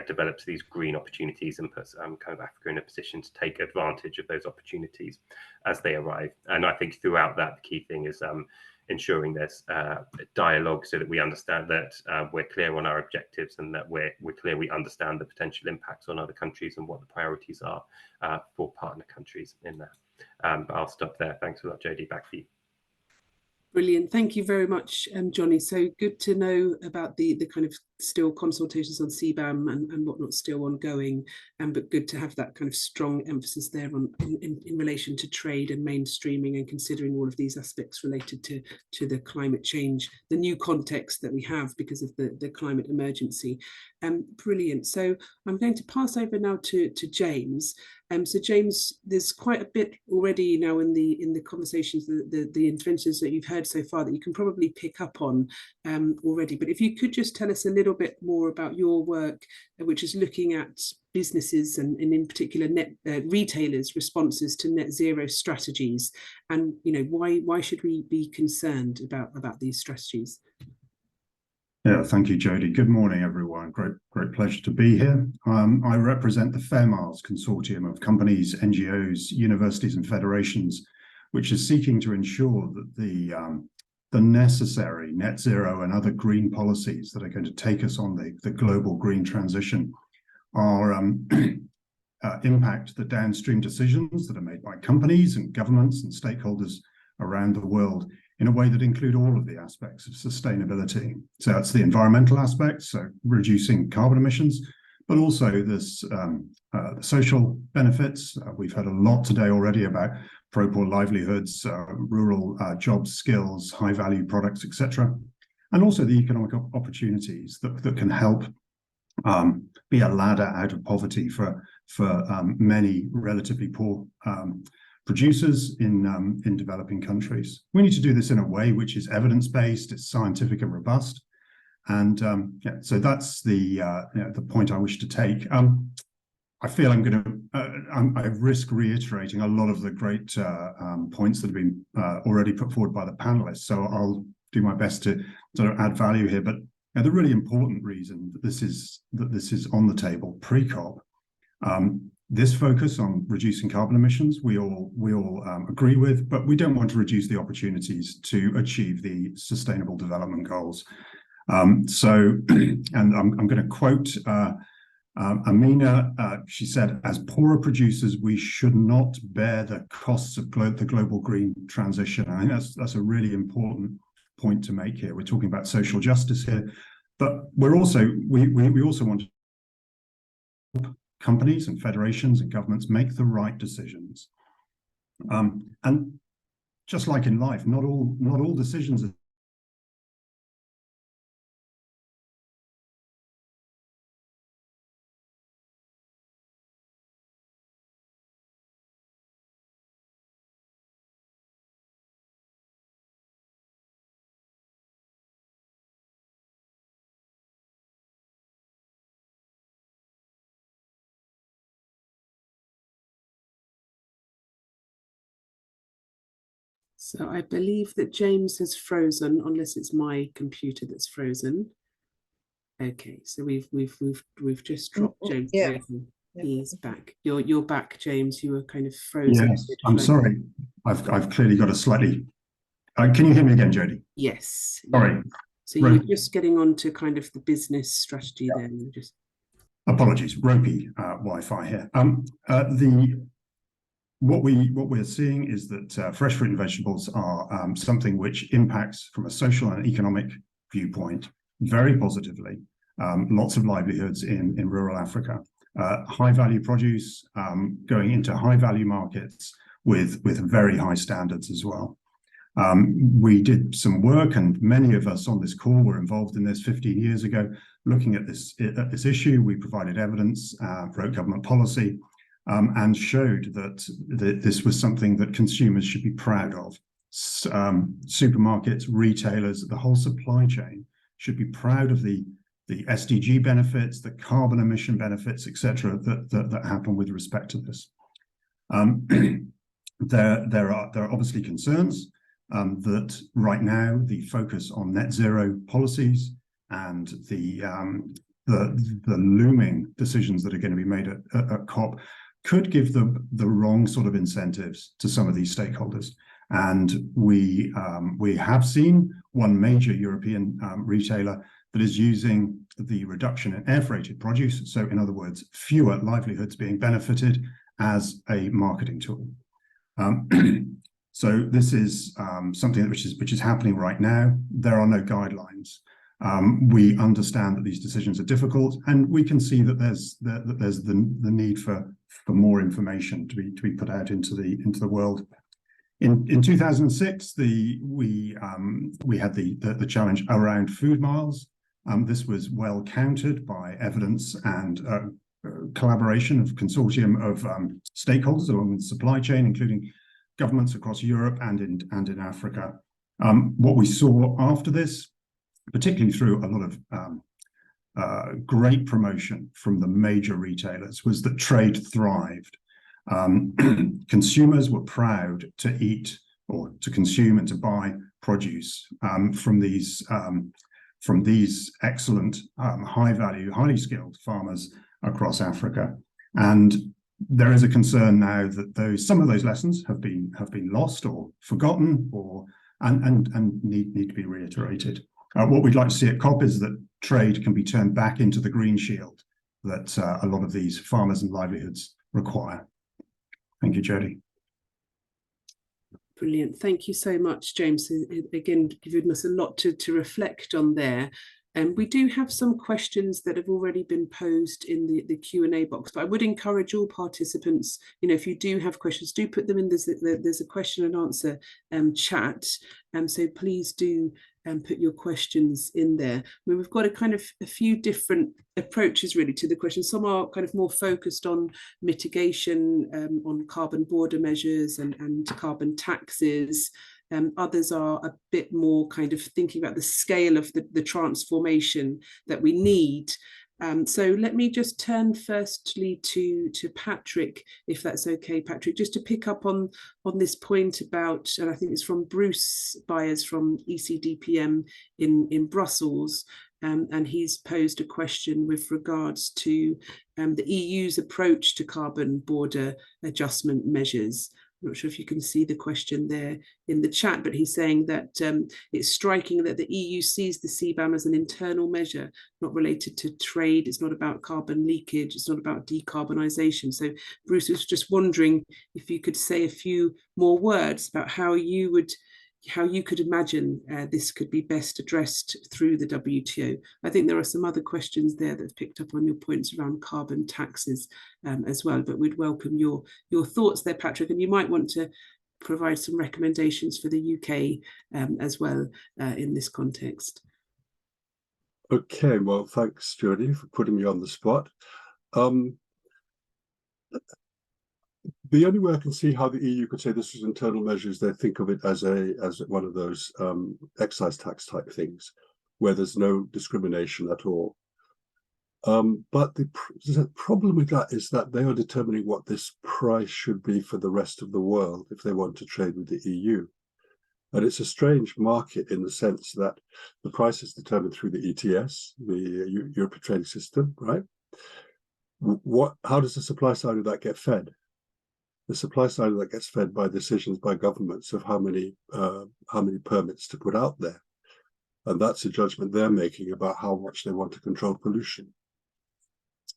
Speaker 6: develops these green opportunities and puts kind of Africa in a position to take advantage of those opportunities as they arrive. And I think throughout that, the key thing is ensuring there's dialogue, so that we understand that we're clear on our objectives, and that we're clear we understand the potential impacts on other countries and what the priorities are for partner countries in that. But I'll stop there. Thanks a lot, Jodie. Back to you.
Speaker 1: Brilliant. Thank you very much, Johnny. So good to know about the kind of still consultations on CBAM and whatnot still ongoing, but good to have that kind of strong emphasis there on in relation to trade and mainstreaming, and considering all of these aspects related to the climate change, the new context that we have because of the climate emergency. Brilliant. So I'm going to pass over now to James. So James, there's quite a bit already now in the conversations, the interventions that you've heard so far, that you can probably pick up on already. But if you could just tell us a little bit more about your work, which is looking at businesses and in particular retailers' responses to net zero strategies, and why should we be concerned about these strategies?
Speaker 7: Yeah, thank you, Jodie. Good morning, everyone. Great pleasure to be here. I represent the Fair Miles Consortium of companies, NGOs, universities, and federations, which is seeking to ensure that the necessary net zero and other green policies that are going to take us on the global green transition are impact the downstream decisions that are made by companies and governments and stakeholders around the world in a way that include all of the aspects of sustainability. So that's the environmental aspects, so reducing carbon emissions, but also this the social benefits. We've heard a lot today already about pro-poor livelihoods, rural jobs, skills, high-value products, etc. And also the economic opportunities that can help be a ladder out of poverty for many relatively poor producers in developing countries. We need to do this in a way which is evidence-based, it's scientific and robust, and so that's the point I wish to take. I feel I risk reiterating a lot of the great points that have been already put forward by the panelists, so I'll do my best to sort of add value here. But the really important reason that this is on the table pre-COP this focus on reducing carbon emissions, we all agree with, but we don't want to reduce the opportunities to achieve the Sustainable Development Goals. And I'm going to quote Amina. She said, "As poorer producers, we should not bear the costs of the global green transition." I think that's a really important point to make here. We're talking about social justice here, but we also want to help companies and federations and governments make the right decisions. And just like in life, not all decisions are
Speaker 1: So I believe that James has frozen, unless it's my computer that's frozen. Okay, so we've just dropped James.
Speaker 2: Yeah.
Speaker 1: He's back. You're back, James. You were kind of frozen.
Speaker 7: Yes, I'm sorry. I've clearly got a slightly. Can you hear me again, Jodie?
Speaker 1: Yes.
Speaker 7: Sorry.
Speaker 1: So you're just getting on to kind of the business strategy then. Just
Speaker 7: apologies, ropey Wi-Fi here. What we're seeing is that fresh fruit and vegetables are something which impacts from a social and economic viewpoint very positively. Lots of livelihoods in rural Africa. High value produce going into high value markets with very high standards as well. We did some work, and many of us on this call were involved in this 15 years ago, looking at this issue. We provided evidence, wrote government policy, and showed that this was something that consumers should be proud of. Supermarkets, retailers, the whole supply chain should be proud of the SDG benefits, the carbon emission benefits, etc., that happen with respect to this. There are obviously concerns that right now the focus on net zero policies and the looming decisions that are going to be made at COP could give the wrong sort of incentives to some of these stakeholders. And we have seen one major European retailer that is using the reduction in air freighted produce, so in other words, fewer livelihoods being benefited, as a marketing tool. So this is something which is happening right now. There are no guidelines. We understand that these decisions are difficult, and we can see that there's the need for more information to be put out into the world. In 2006, we had the challenge around food miles. This was well countered by evidence and collaboration of consortium of stakeholders along the supply chain, including governments across Europe and in Africa. What we saw after this, particularly through a lot of great promotion from the major retailers, was that trade thrived. Consumers were proud to eat or to consume and to buy produce from these excellent, high value, highly skilled farmers across Africa. And there is a concern now that some of those lessons have been lost or forgotten, and need to be reiterated. What we'd like to see at COP is that trade can be turned back into the green shield that a lot of these farmers and livelihoods require. Thank you, Jodie.
Speaker 1: brilliant. Thank you so much, James. Again, giving us a lot to reflect on there. And we do have some questions that have already been posed in the Q&A box, but I would encourage all participants, if you do have questions, do put them in. There's a question and answer chat. So please do put your questions in there. I mean, we've got a few different approaches really to the question. Some are kind of more focused on mitigation, on carbon border measures and carbon taxes. Others are a bit more kind of thinking about the scale of the transformation that we need. So let me just turn firstly to Patrick, if that's okay, Patrick, just to pick up on this point about, and I think it's from Bruce Byers from ECDPM in Brussels, and he's posed a question with regards to the EU's approach to carbon border adjustment measures. I'm not sure if you can see the question there in the chat, but he's saying that it's striking that the EU sees the CBAM as an internal measure, not related to trade. It's not about carbon leakage. It's not about decarbonisation. So Bruce was just wondering if you could say a few more words about how you could imagine this could be best addressed through the WTO. I think there are some other questions there that have picked up on your points around carbon taxes as well, but we'd welcome your thoughts there, Patrick, and you might want to provide some recommendations for the UK as well in this context.
Speaker 3: Okay, well, thanks, Jodie, for putting me on the spot. The only way I can see how the EU could say this is internal measures, they think of it as one of those excise tax type things, where there's no discrimination at all. But the problem with that is that they are determining what this price should be for the rest of the world if they want to trade with the EU. And it's a strange market in the sense that the price is determined through the ETS, the European Trading System, right? How does the supply side of that get fed? The supply side of that gets fed by decisions by governments of how many permits to put out there, and that's a judgment they're making about how much they want to control pollution,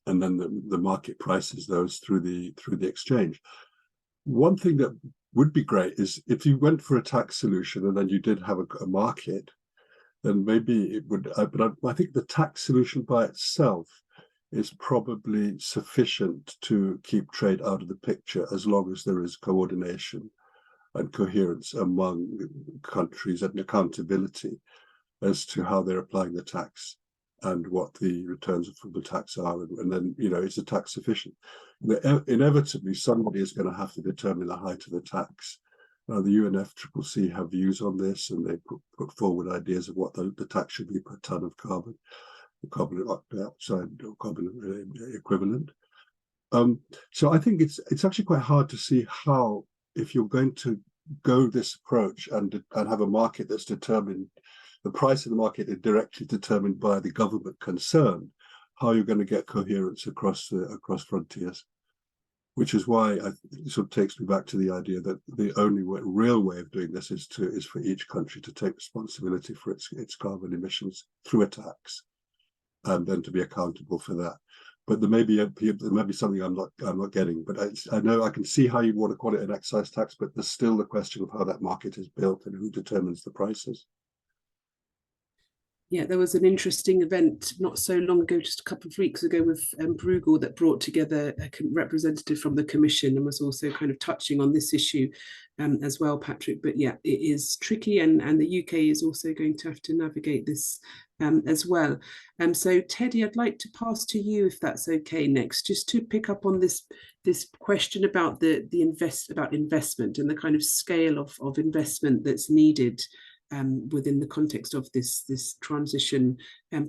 Speaker 3: and then the market prices those through the exchange. One thing that would be great is if you went for a tax solution and then you did have a market, then maybe it would. But I think the tax solution by itself is probably sufficient to keep trade out of the picture as long as there is coordination and coherence among countries and accountability as to how they're applying the tax and what the returns from the tax are, and then, you know, is the tax sufficient? Inevitably, somebody is going to have to determine the height of the tax. The UNFCCC have views on this, and they put forward ideas of what the tax should be per ton of carbon dioxide or carbon equivalent. So I think it's actually quite hard to see how, if you're going to go this approach and have a market that's determined, the price of the market is directly determined by the government concerned, how you're going to get coherence across frontiers. Which is why it sort of takes me back to the idea that the only real way of doing this is for each country to take responsibility for its carbon emissions through a tax, and then to be accountable for that. But there may be something I'm not getting. But I know I can see how you want to call it an excise tax, but there's still the question of how that market is built and who determines the prices.
Speaker 1: Yeah, there was an interesting event not so long ago, just a couple of weeks ago, with Bruegel, that brought together a representative from the Commission and was also kind of touching on this issue as well, Patrick. But yeah, it is tricky, and the UK is also going to have to navigate this as well. So Teddy, I'd like to pass to you, if that's okay, next, just to pick up on this question about about investment and the kind of scale of investment that's needed within the context of this transition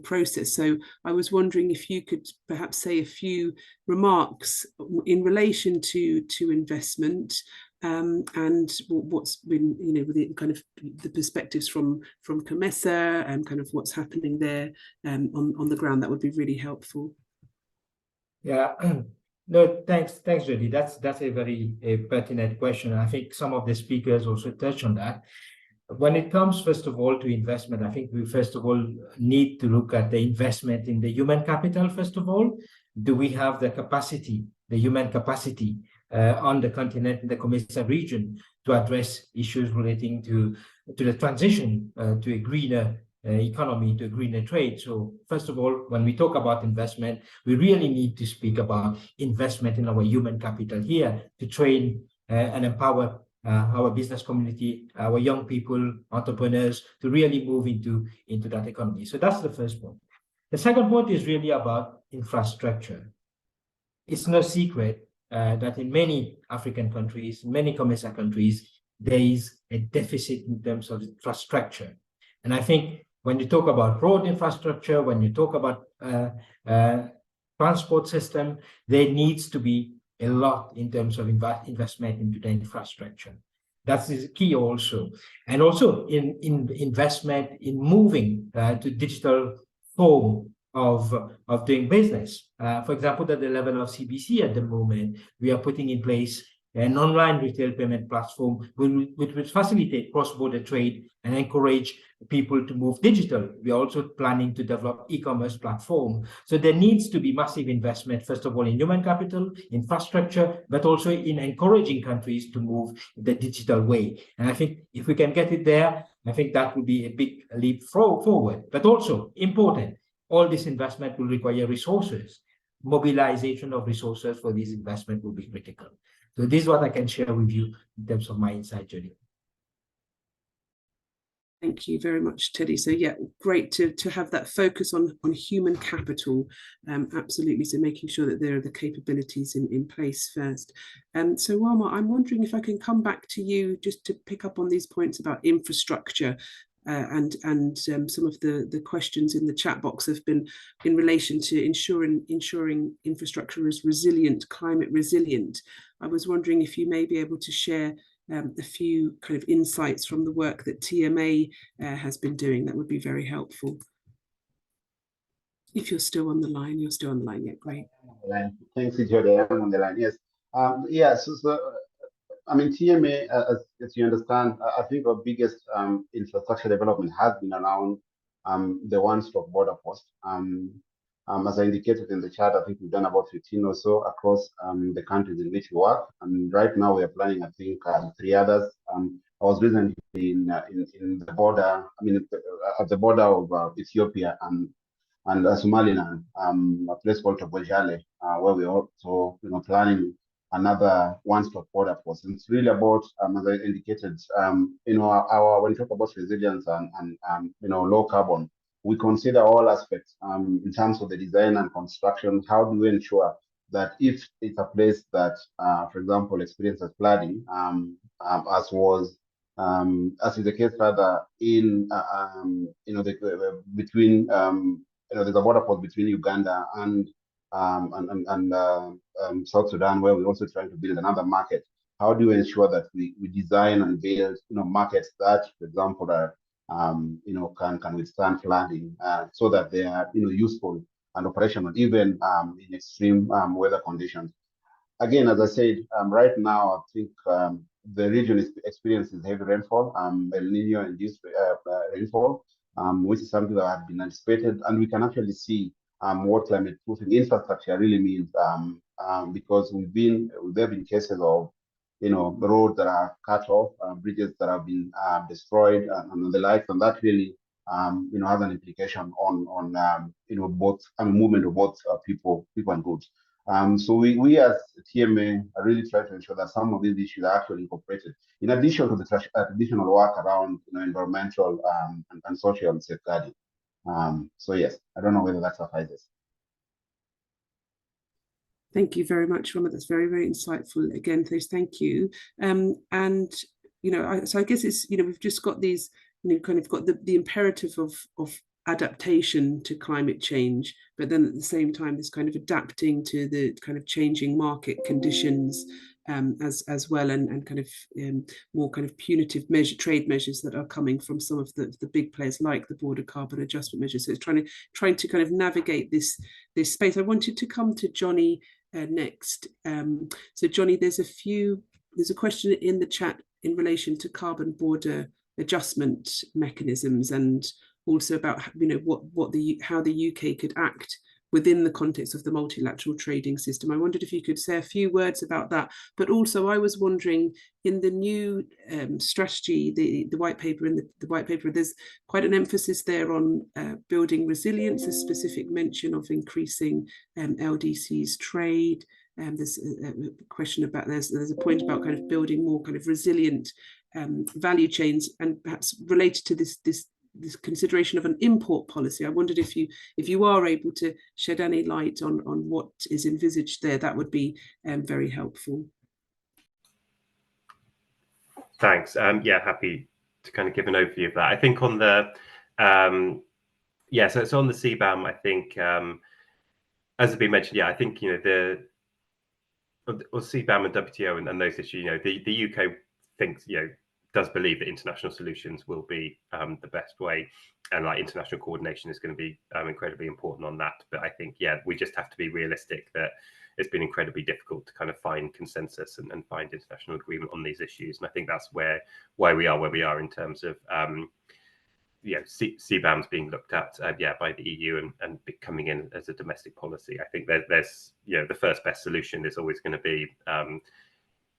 Speaker 1: process. So I was wondering if you could perhaps say a few remarks in relation to investment and what's been, you know, with the kind of the perspectives from COMESA and kind of what's happening there on the ground. That would be really helpful.
Speaker 4: Yeah. No, thanks, Jodie. That's a very pertinent question. I think some of the speakers also touched on that. When it comes, first of all, to investment, I think we first of all need to look at the investment in the human capital. First of all, do we have the capacity, the human capacity on the continent, in the COMESA region, to address issues relating to the transition to a greener economy, to a greener trade? So first of all, when we talk about investment, we really need to speak about investment in our human capital here to train and empower our business community, our young people, entrepreneurs, to really move into that economy. So that's the first point. The second point is really about infrastructure. It's no secret that in many African countries, many COMESA countries, there is a deficit in terms of infrastructure. And I think when you talk about road infrastructure, when you talk about transport system, there needs to be a lot in terms of investment into the infrastructure. That's key also. And also in investment in moving to digital form of doing business. For example, at the level of CBC at the moment, we are putting in place an online retail payment platform which will facilitate cross-border trade and encourage people to move digital. We are also planning to develop e-commerce platform. So there needs to be massive investment, first of all, in human capital, infrastructure, but also in encouraging countries to move the digital way. And I think if we can get it there, I think that would be a big leap forward. But also important, all this investment will require resources. Mobilization of resources for this investment will be critical. So this is what I can share with you in terms of my insight, Jody.
Speaker 1: Thank you very much, Teddy. So yeah, great to have that focus on human capital. Absolutely. So making sure that there are the capabilities in place first. So Wama, I'm wondering if I can come back to you just to pick up on these points about infrastructure. And some of the questions in the chat box have been in relation to ensuring infrastructure is resilient, climate resilient. I was wondering if you may be able to share a few kind of insights from the work that TMA has been doing. That would be very helpful. If you're still on the line, you're still on the line. Yeah, great.
Speaker 5: Thanks, Jody. I'm on the line. Yes. Yeah. So I mean, TMA, as you understand, I think our biggest infrastructure development has been around the one-stop border post. As I indicated in the chat, I think we've done about 15 or so across the countries in which we work. And right now we are planning, I think, 3 others. I was recently in the border, I mean, at the border of Ethiopia and Somaliland, a place called Tobojale, where we are also, planning another one-stop border post. And it's really about, as I indicated, when we talk about resilience and low carbon, we consider all aspects in terms of the design and construction. How do we ensure that if it's a place that, for example, experiences flooding, as is the case rather in between there's a border post between Uganda and South Sudan, where we're also trying to build another market. How do we ensure that we design and build markets that, for example, are can withstand flooding, so that they are useful and operational even in extreme weather conditions. Again, as I said, right now I think the region experiences heavy rainfall, El Nino induced rainfall, which is something that has been anticipated, and we can actually see what climate proofing infrastructure really means, because there have been cases of roads that are cut off, bridges that have been destroyed, and the likes, and that really has an implication on both movement of both people and goods. So we as TMA are really trying to ensure that some of these issues are actually incorporated, in addition to the traditional work around environmental and social safeguarding. So yes, I don't know whether that suffices.
Speaker 1: Thank you very much, Rama. That's very, very insightful. Again, thank you. And so I guess it's we've just got these kind of got the imperative of adaptation to climate change, but then at the same time this kind of adapting to the kind of changing market conditions as well, and kind of more kind of punitive trade measures that are coming from some of the big players like the border carbon adjustment measures. So it's trying to kind of navigate this space. I wanted to come to Johnny next. So Johnny, there's a question in the chat in relation to carbon border adjustment mechanisms, and also about how the UK could act within the context of the multilateral trading system. I wondered if you could say a few words about that. But also I was wondering, in the new strategy, the white paper, there's quite an emphasis there on building resilience, a specific mention of increasing LDC's trade. There's a question about, there's a point about kind of building more kind of resilient value chains, and perhaps related to this consideration of an import policy. I wondered if you are able to shed any light on what is envisaged there. That would be very helpful.
Speaker 6: Thanks. Yeah, happy to kind of give an overview of that. I think on the so it's on the CBAM. I think as has been mentioned, I think the CBAM and WTO and those issues. The UK thinks does believe that international solutions will be the best way, and like international coordination is going to be incredibly important on that. But I think, yeah, we just have to be realistic that it's been incredibly difficult to kind of find consensus and find international agreement on these issues. And I think that's why we are where we are in terms of CBAMs being looked at by the EU and coming in as a domestic policy. I think there's the first best solution is always going to be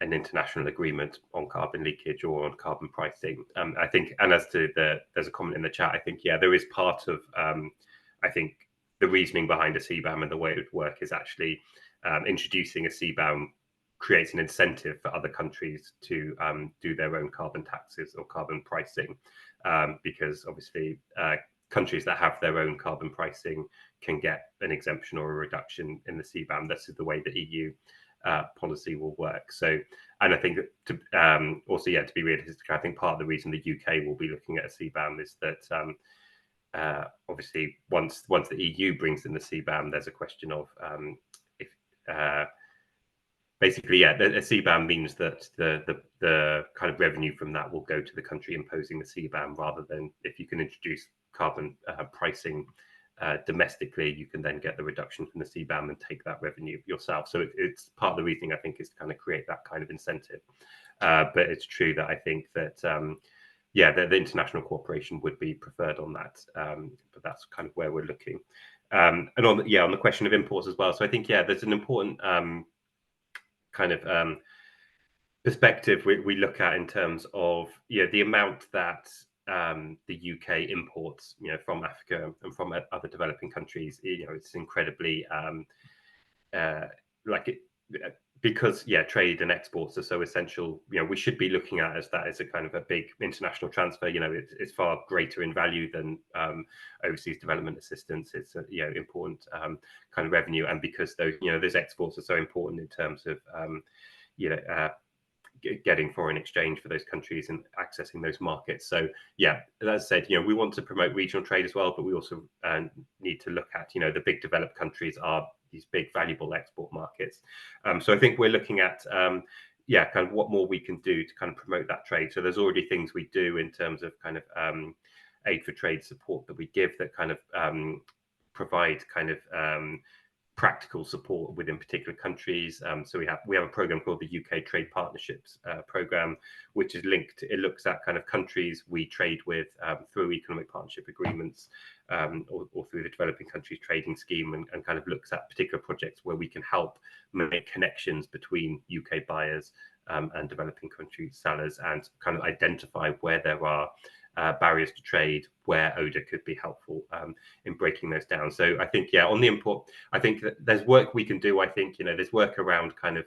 Speaker 6: an international agreement on carbon leakage or on carbon pricing. I think, and as to there's a comment in the chat, I think, there is part of, I think the reasoning behind a CBAM and the way it would work is actually introducing a CBAM creates an incentive for other countries to do their own carbon taxes or carbon pricing, because obviously countries that have their own carbon pricing can get an exemption or a reduction in the CBAM. This is the way the EU policy will work. So, and I think that also, to be realistic, I think part of the reason the UK will be looking at a CBAM is that obviously once the EU brings in the CBAM, there's a question of basically, a CBAM means that the kind of revenue from that will go to the country imposing the CBAM, rather than if you can introduce carbon pricing domestically, you can then get the reduction from the CBAM and take that revenue yourself. So it's part of the reasoning, I think, is to kind of create that kind of incentive. But it's true that I think that the international cooperation would be preferred on that. But that's kind of where we're looking. And on the question of imports as well. So I think there's an important kind of perspective we look at in terms of the amount that the UK imports from Africa and from other developing countries. It's incredibly because trade and exports are so essential. We should be looking at that as a kind of a big international transfer. It's far greater in value than overseas development assistance. It's important kind of revenue, and because those exports are so important in terms of getting foreign exchange for those countries and accessing those markets. So as I said, we want to promote regional trade as well, but we also need to look at the big developed countries are these big valuable export markets. So I think we're looking at kind of what more we can do to kind of promote that trade. So there's already things we do in terms of kind of aid for trade support that we give that kind of provide kind of practical support within particular countries. So we have a program called the UK Trade Partnerships program, which is linked. It looks at kind of countries we trade with through economic partnership agreements or through the Developing Countries Trading Scheme, and kind of looks at particular projects where we can help make connections between UK buyers and developing country sellers, and kind of identify where there are barriers to trade, where ODA could be helpful in breaking those down. So I think, on the import, I think that there's work we can do. I think, there's work around kind of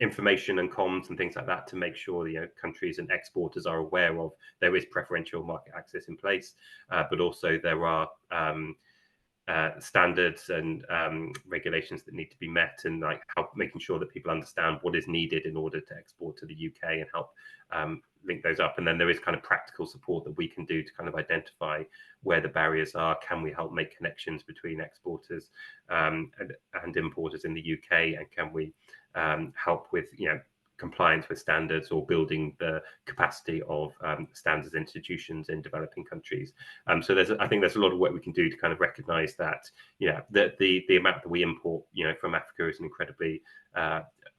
Speaker 6: information and comms and things like that to make sure, countries and exporters are aware of there is preferential market access in place, but also there are standards and regulations that need to be met, and like making sure that people understand what is needed in order to export to the UK and help link those up. And then there is kind of practical support that we can do to kind of identify where the barriers are. Can we help make connections between exporters and importers in the UK? And can we help with compliance with standards or building the capacity of standards institutions in developing countries? So I think there's a lot of work we can do to kind of recognize that the amount that we import from Africa is an incredibly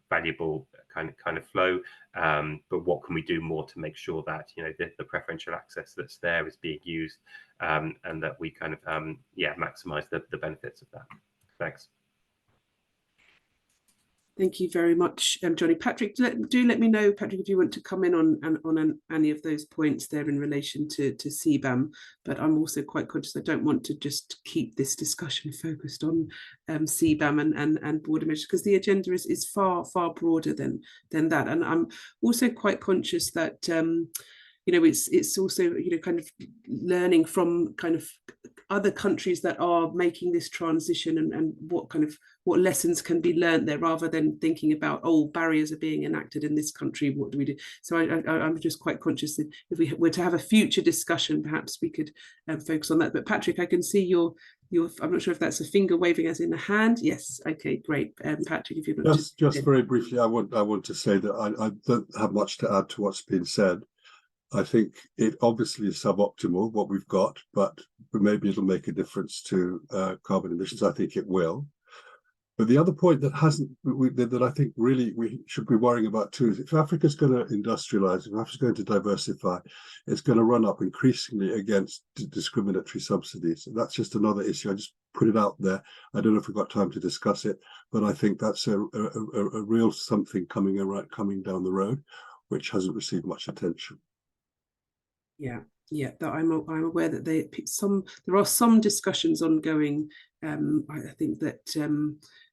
Speaker 6: valuable kind of flow, but what can we do more to make sure that the preferential access that's there is being used, and that we kind of maximize the benefits of that. Thanks.
Speaker 1: Thank you very much, Johnny. Patrick, do let me know, Patrick, if you want to come in on any of those points there in relation to CBAM. But I'm also quite conscious I don't want to just keep this discussion focused on CBAM and border measures, because the agenda is far broader than that. And I'm also quite conscious that it's also kind of learning from kind of other countries that are making this transition, and what lessons can be learned there, rather than thinking about, barriers are being enacted in this country, what do we do? So I'm just quite conscious that if we were to have a future discussion, perhaps we could focus on that. But Patrick, I can see your I'm not sure if that's a finger waving as in a hand. Yes. Okay, great. Patrick, if you're not
Speaker 3: just very briefly, I want to say that I don't have much to add to what's been said. I think it obviously is suboptimal what we've got, but maybe it'll make a difference to carbon emissions. I think it will. But the other point that that I think really we should be worrying about too is if Africa's going to industrialize, if Africa's going to diversify, it's going to run up increasingly against discriminatory subsidies. And that's just another issue. I just put it out there. I don't know if we've got time to discuss it, but I think that's a real something coming down the road, which hasn't received much attention.
Speaker 1: Yeah, that I'm aware that there are some discussions ongoing. I think that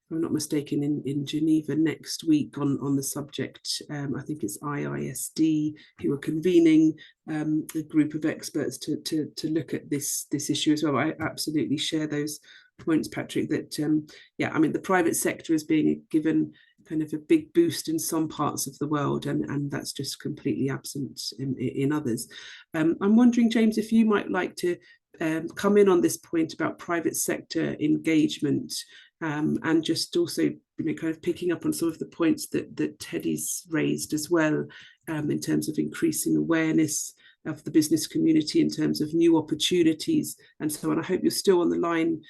Speaker 1: if I'm not mistaken, in Geneva next week on the subject. I think it's IISD who are convening a group of experts to look at this issue as well. I absolutely share those points, Patrick, that yeah, I mean, the private sector is being given kind of a big boost in some parts of the world, and that's just completely absent in others. I'm wondering, James, if you might like to come in on this point about private sector engagement, and just also, kind of picking up on some of the points that Teddy's raised as well, in terms of increasing awareness of the business community in terms of new opportunities and so on. I hope you're still on the line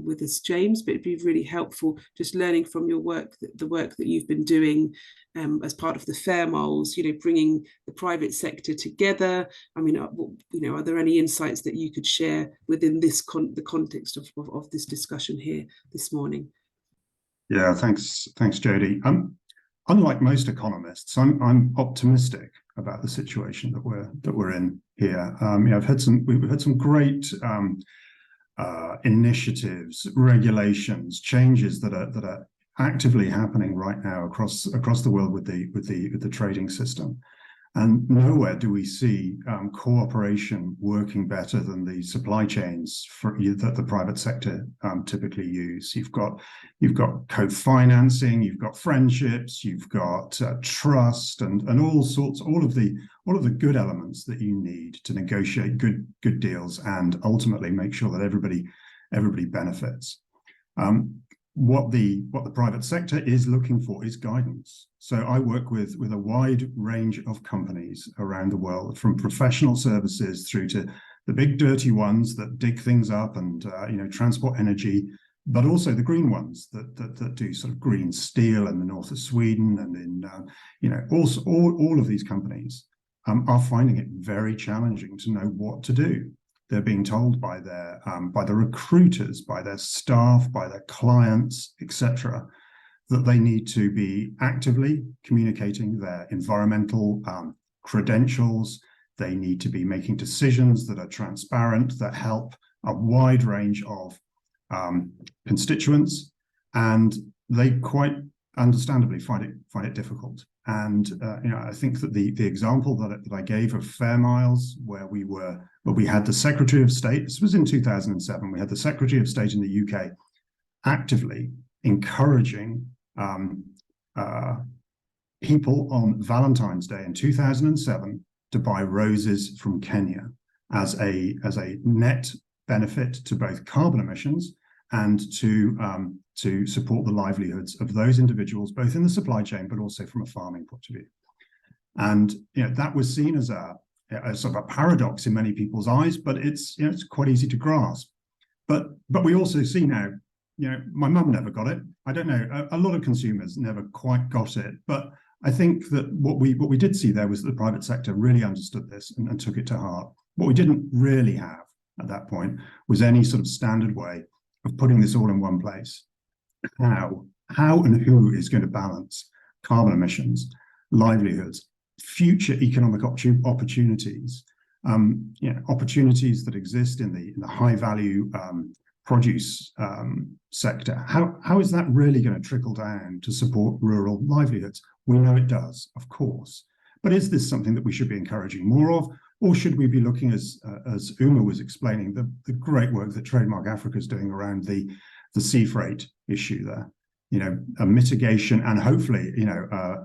Speaker 1: with us, James, but it'd be really helpful just learning from your work, the work that you've been doing as part of the Fair Miles, bringing the private sector together. I mean, are there any insights that you could share within this the context of this discussion here this morning?
Speaker 7: Yeah, thanks, Jodie. Unlike most economists, I'm optimistic about the situation that we're in here. We've had some great initiatives, regulations, changes that are actively happening right now across the world with the trading system. And nowhere do we see cooperation working better than the supply chains that the private sector typically use. You've got co-financing, you've got friendships, you've got trust, and all of the good elements that you need to negotiate good deals and ultimately make sure that everybody benefits. What the private sector is looking for is guidance. So I work with a wide range of companies around the world, from professional services through to the big dirty ones that dig things up and transport energy, but also the green ones that do sort of green steel in the north of Sweden, and in also all of these companies are finding it very challenging to know what to do. They're being told by the recruiters, by their staff, by their clients, etc., that they need to be actively communicating their environmental credentials. They need to be making decisions that are transparent, that help a wide range of constituents, and they quite understandably find it difficult. And I think that the example that I gave of Fair Miles, where we had the Secretary of State, this was in 2007, we had the Secretary of State in the UK actively encouraging people on Valentine's Day in 2007 to buy roses from Kenya as a net benefit to both carbon emissions and to support the livelihoods of those individuals, both in the supply chain, but also from a farming point of view. And that was seen as a sort of a paradox in many people's eyes, but it's quite easy to grasp. But we also see now, my mum never got it. I don't know, a lot of consumers never quite got it. But I think that what we did see there was that the private sector really understood this and took it to heart. What we didn't really have at that point was any sort of standard way of putting this all in one place. How and who is going to balance carbon emissions, livelihoods, future economic opportunities, opportunities that exist in the high value produce sector. How is that really going to trickle down to support rural livelihoods? We know it does, of course, but is this something that we should be encouraging more of, or should we be looking, as Uma was explaining, the great work that Trademark Africa is doing around the sea freight issue there, a mitigation and hopefully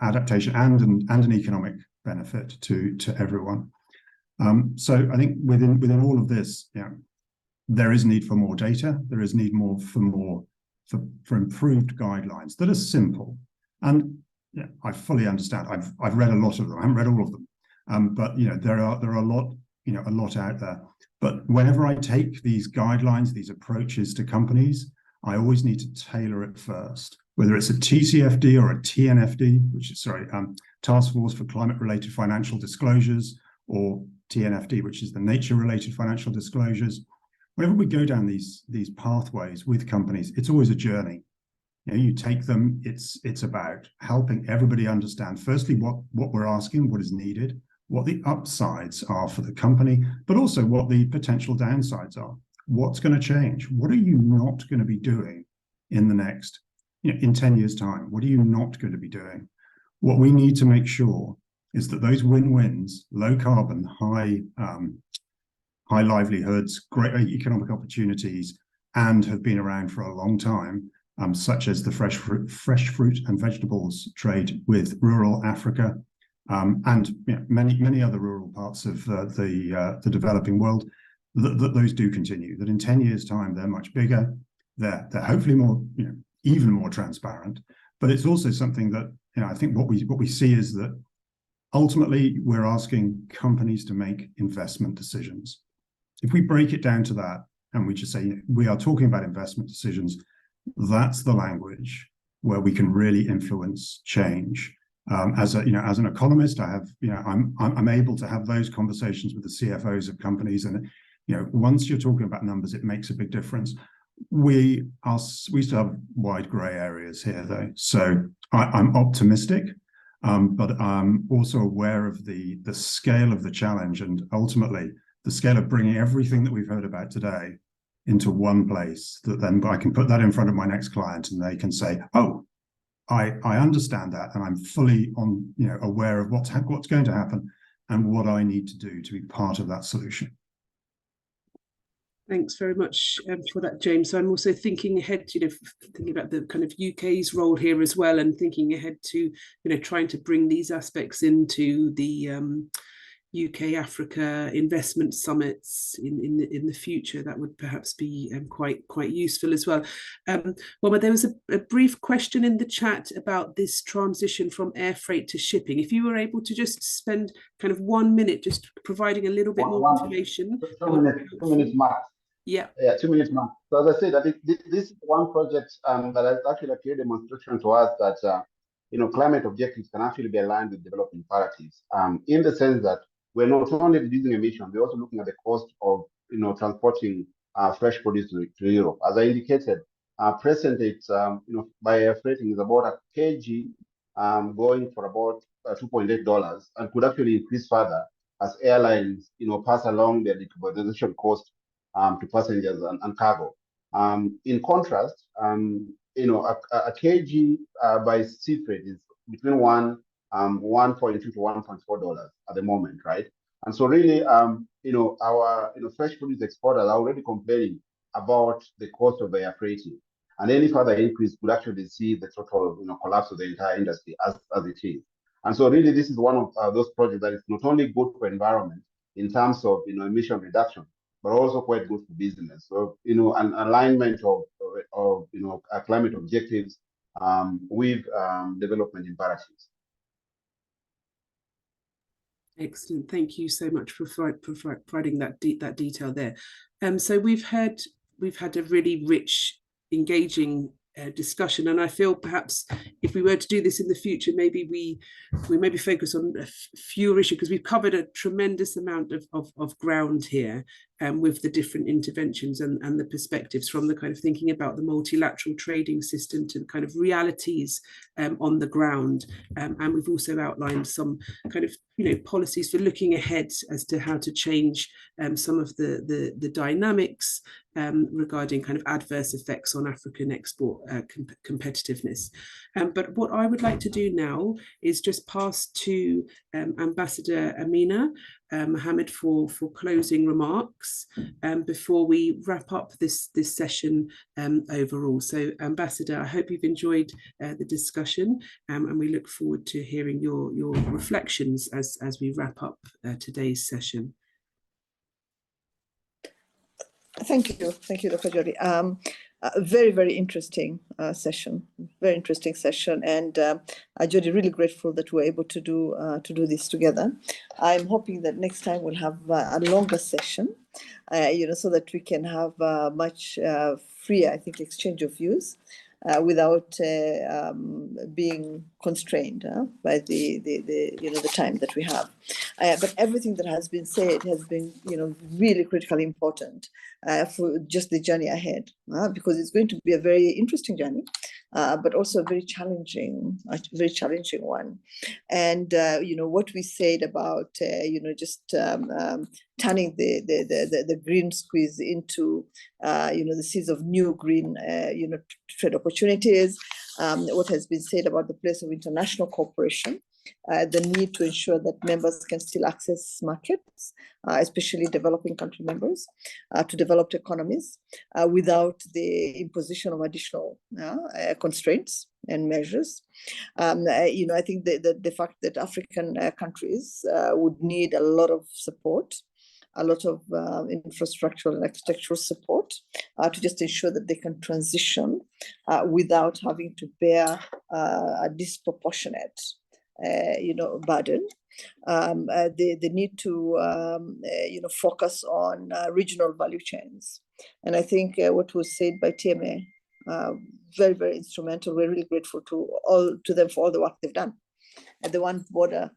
Speaker 7: adaptation and an economic benefit to everyone. So I think within all of this, there is need for more data. There is need for improved guidelines that are simple. And yeah, I fully understand. I've read a lot of them. I haven't read all of them, but there are a lot out there. But whenever I take these guidelines, these approaches to companies, I always need to tailor it first. Whether it's a TCFD or a TNFD, which is Task Force for Climate-Related Financial Disclosures, or TNFD, which is the Nature-Related Financial Disclosures. Whenever we go down these pathways with companies, it's always a journey. You take them, it's about helping everybody understand, firstly, what we're asking, what is needed, what the upsides are for the company, but also what the potential downsides are. What's going to change? What are you not going to be doing in the next, in 10 years' time? What are you not going to be doing? What we need to make sure is that those win-wins, low carbon, high livelihoods, great economic opportunities, and have been around for a long time, such as the fresh fruit and vegetables trade with rural Africa, and many other rural parts of the developing world, that those do continue. That in 10 years' time they're much bigger. They're hopefully more, even more transparent. But it's also something that I think what we see is that ultimately we're asking companies to make investment decisions. If we break it down to that and we just say we are talking about investment decisions, that's the language where we can really influence change. As an economist, I'm able to have those conversations with the CFOs of companies, and once you're talking about numbers, it makes a big difference. We still have wide grey areas here, though, so I'm optimistic, but I'm also aware of the scale of the challenge, and ultimately the scale of bringing everything that we've heard about today into one place, that then I can put that in front of my next client and they can say, oh, I understand that, and I'm fully aware of what's going to happen and what I need to do to be part of that solution.
Speaker 1: Thanks very much for that, James. So I'm also thinking ahead, thinking about the kind of UK's role here as well, and thinking ahead to, trying to bring these aspects into the UK Africa investment summits in the future. That would perhaps be quite useful as well. Well, there was a brief question in the chat about this transition from air freight to shipping. If you were able to just spend kind of 1 minute just providing a little bit more information.
Speaker 5: 2 minutes max.
Speaker 1: Yeah,
Speaker 5: 2 minutes max. So as I said, I think this is one project that has actually a clear demonstration to us that climate objectives can actually be aligned with development imperatives, in the sense that we're not only reducing emissions, we're also looking at the cost of transporting fresh produce to Europe. As I indicated, present it by air freighting is about a kg going for about $2.8, and could actually increase further as airlines pass along their decarbonization cost to passengers and cargo. In contrast, a kg by sea freight is between $1.2 to $1.4 at the moment, right? And so really, our fresh produce exporters are already complaining about the cost of air freighting, and any further increase could actually see the total collapse of the entire industry as it is. And so really, this is one of those projects that is not only good for environment in terms of emission reduction, but also quite good for business. So an alignment of climate objectives with development imperatives.
Speaker 1: excellent. Thank you so much for providing that detail there. So we've had a really rich, engaging discussion, and I feel perhaps if we were to do this in the future, maybe we maybe focus on fewer issues, because we've covered a tremendous amount of ground here, with the different interventions and the perspectives, from the kind of thinking about the multilateral trading system to the kind of realities on the ground, and we've also outlined some kind of policies for looking ahead as to how to change some of the dynamics regarding kind of adverse effects on African export competitiveness. But what I would like to do now is just pass to Ambassador Amina Mohammed for closing remarks before we wrap up this session overall. So Ambassador, I hope you've enjoyed the discussion, and we look forward to hearing your reflections as we wrap up today's session.
Speaker 2: Thank you, Dr. Jody. A very, very interesting session. Very interesting session, and Jody, really grateful that we're able to do this together. I'm hoping that next time we'll have a longer session, so that we can have much freer, I think, exchange of views. Without being constrained by the time that we have, but everything that has been said has been really critically important for just the journey ahead, because it's going to be a very interesting journey, but also a very challenging one. And what we said about just turning the green squeeze into the seeds of new green trade opportunities. What has been said about the place of international cooperation, the need to ensure that members can still access markets, especially developing country members, to developed economies, without the imposition of additional constraints and measures. I think the fact that African countries would need a lot of support, a lot of infrastructural and architectural support to just ensure that they can transition without having to bear a disproportionate burden. They need to focus on regional value chains. And I think what was said by TMA, very, very instrumental. We're really grateful to them for all the work they've done. The one border,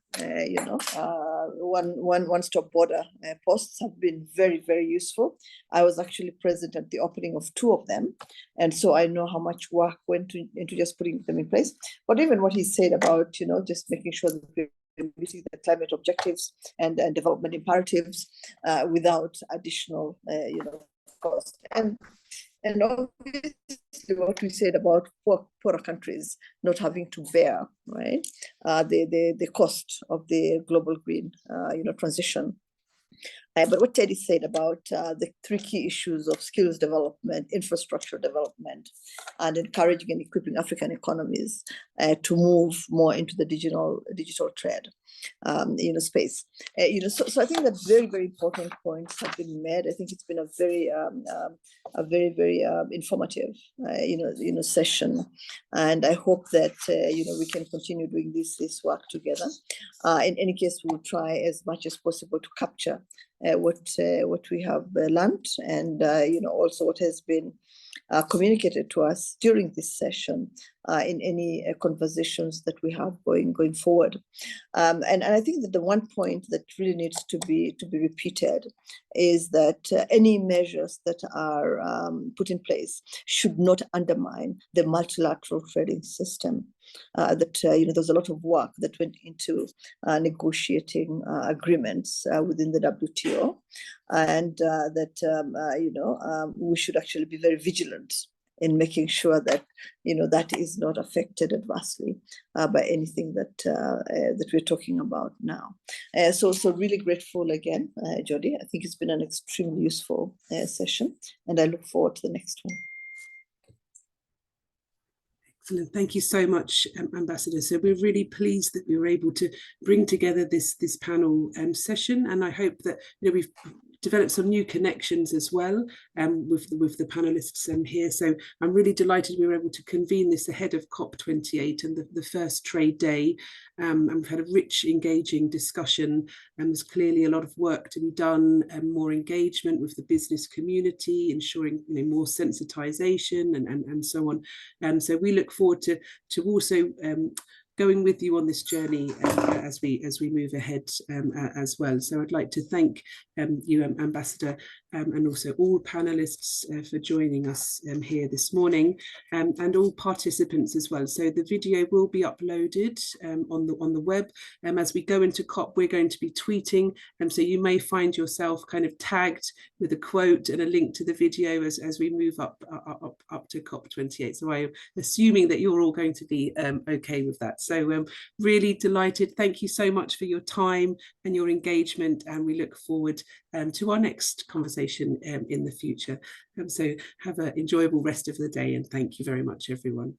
Speaker 2: one-stop border posts have been very, very useful. I was actually present at the opening of 2 of them, and so I know how much work went into just putting them in place. But even what he said about just making sure that we're meeting the climate objectives and development imperatives without additional cost. And obviously, what we said about poorer countries not having to bear, right, the cost of the global green, transition. But what Teddy said about the 3 key issues of skills development, infrastructure development, and encouraging and equipping African economies to move more into the digital trade, space. So I think that very, very important points have been made. I think it's been a very, very informative, session, and I hope that we can continue doing this work together. In any case, we'll try as much as possible to capture what we have learned, and also what has been communicated to us during this session in any conversations that we have going forward. And I think that the one point that really needs to be repeated is that any measures that are put in place should not undermine the multilateral trading system. There's a lot of work that went into negotiating agreements within the WTO, and we should actually be very vigilant in making sure that that is not affected adversely by anything that we're talking about now. So really grateful again, Jody. I think it's been an extremely useful session, and I look forward to the next one.
Speaker 1: Excellent. Thank you so much, Ambassador. So we're really pleased that we were able to bring together this panel session, and I hope that we've developed some new connections as well with the panelists here. So I'm really delighted we were able to convene this ahead of COP28 and the first trade day. And we've had a rich, engaging discussion, and there's clearly a lot of work to be done, and more engagement with the business community, ensuring more sensitization and so on. So we look forward to also going with you on this journey as we move ahead as well. So I'd like to thank you, Ambassador, and also all panelists for joining us here this morning, and all participants as well. So the video will be uploaded on the web. As we go into COP, we're going to be tweeting, so you may find yourself kind of tagged with a quote and a link to the video as we move up to COP28. So I'm assuming that you're all going to be okay with that. So really delighted. Thank you so much for your time and your engagement, and we look forward to our next conversation in the future. So have an enjoyable rest of the day, and thank you very much, everyone.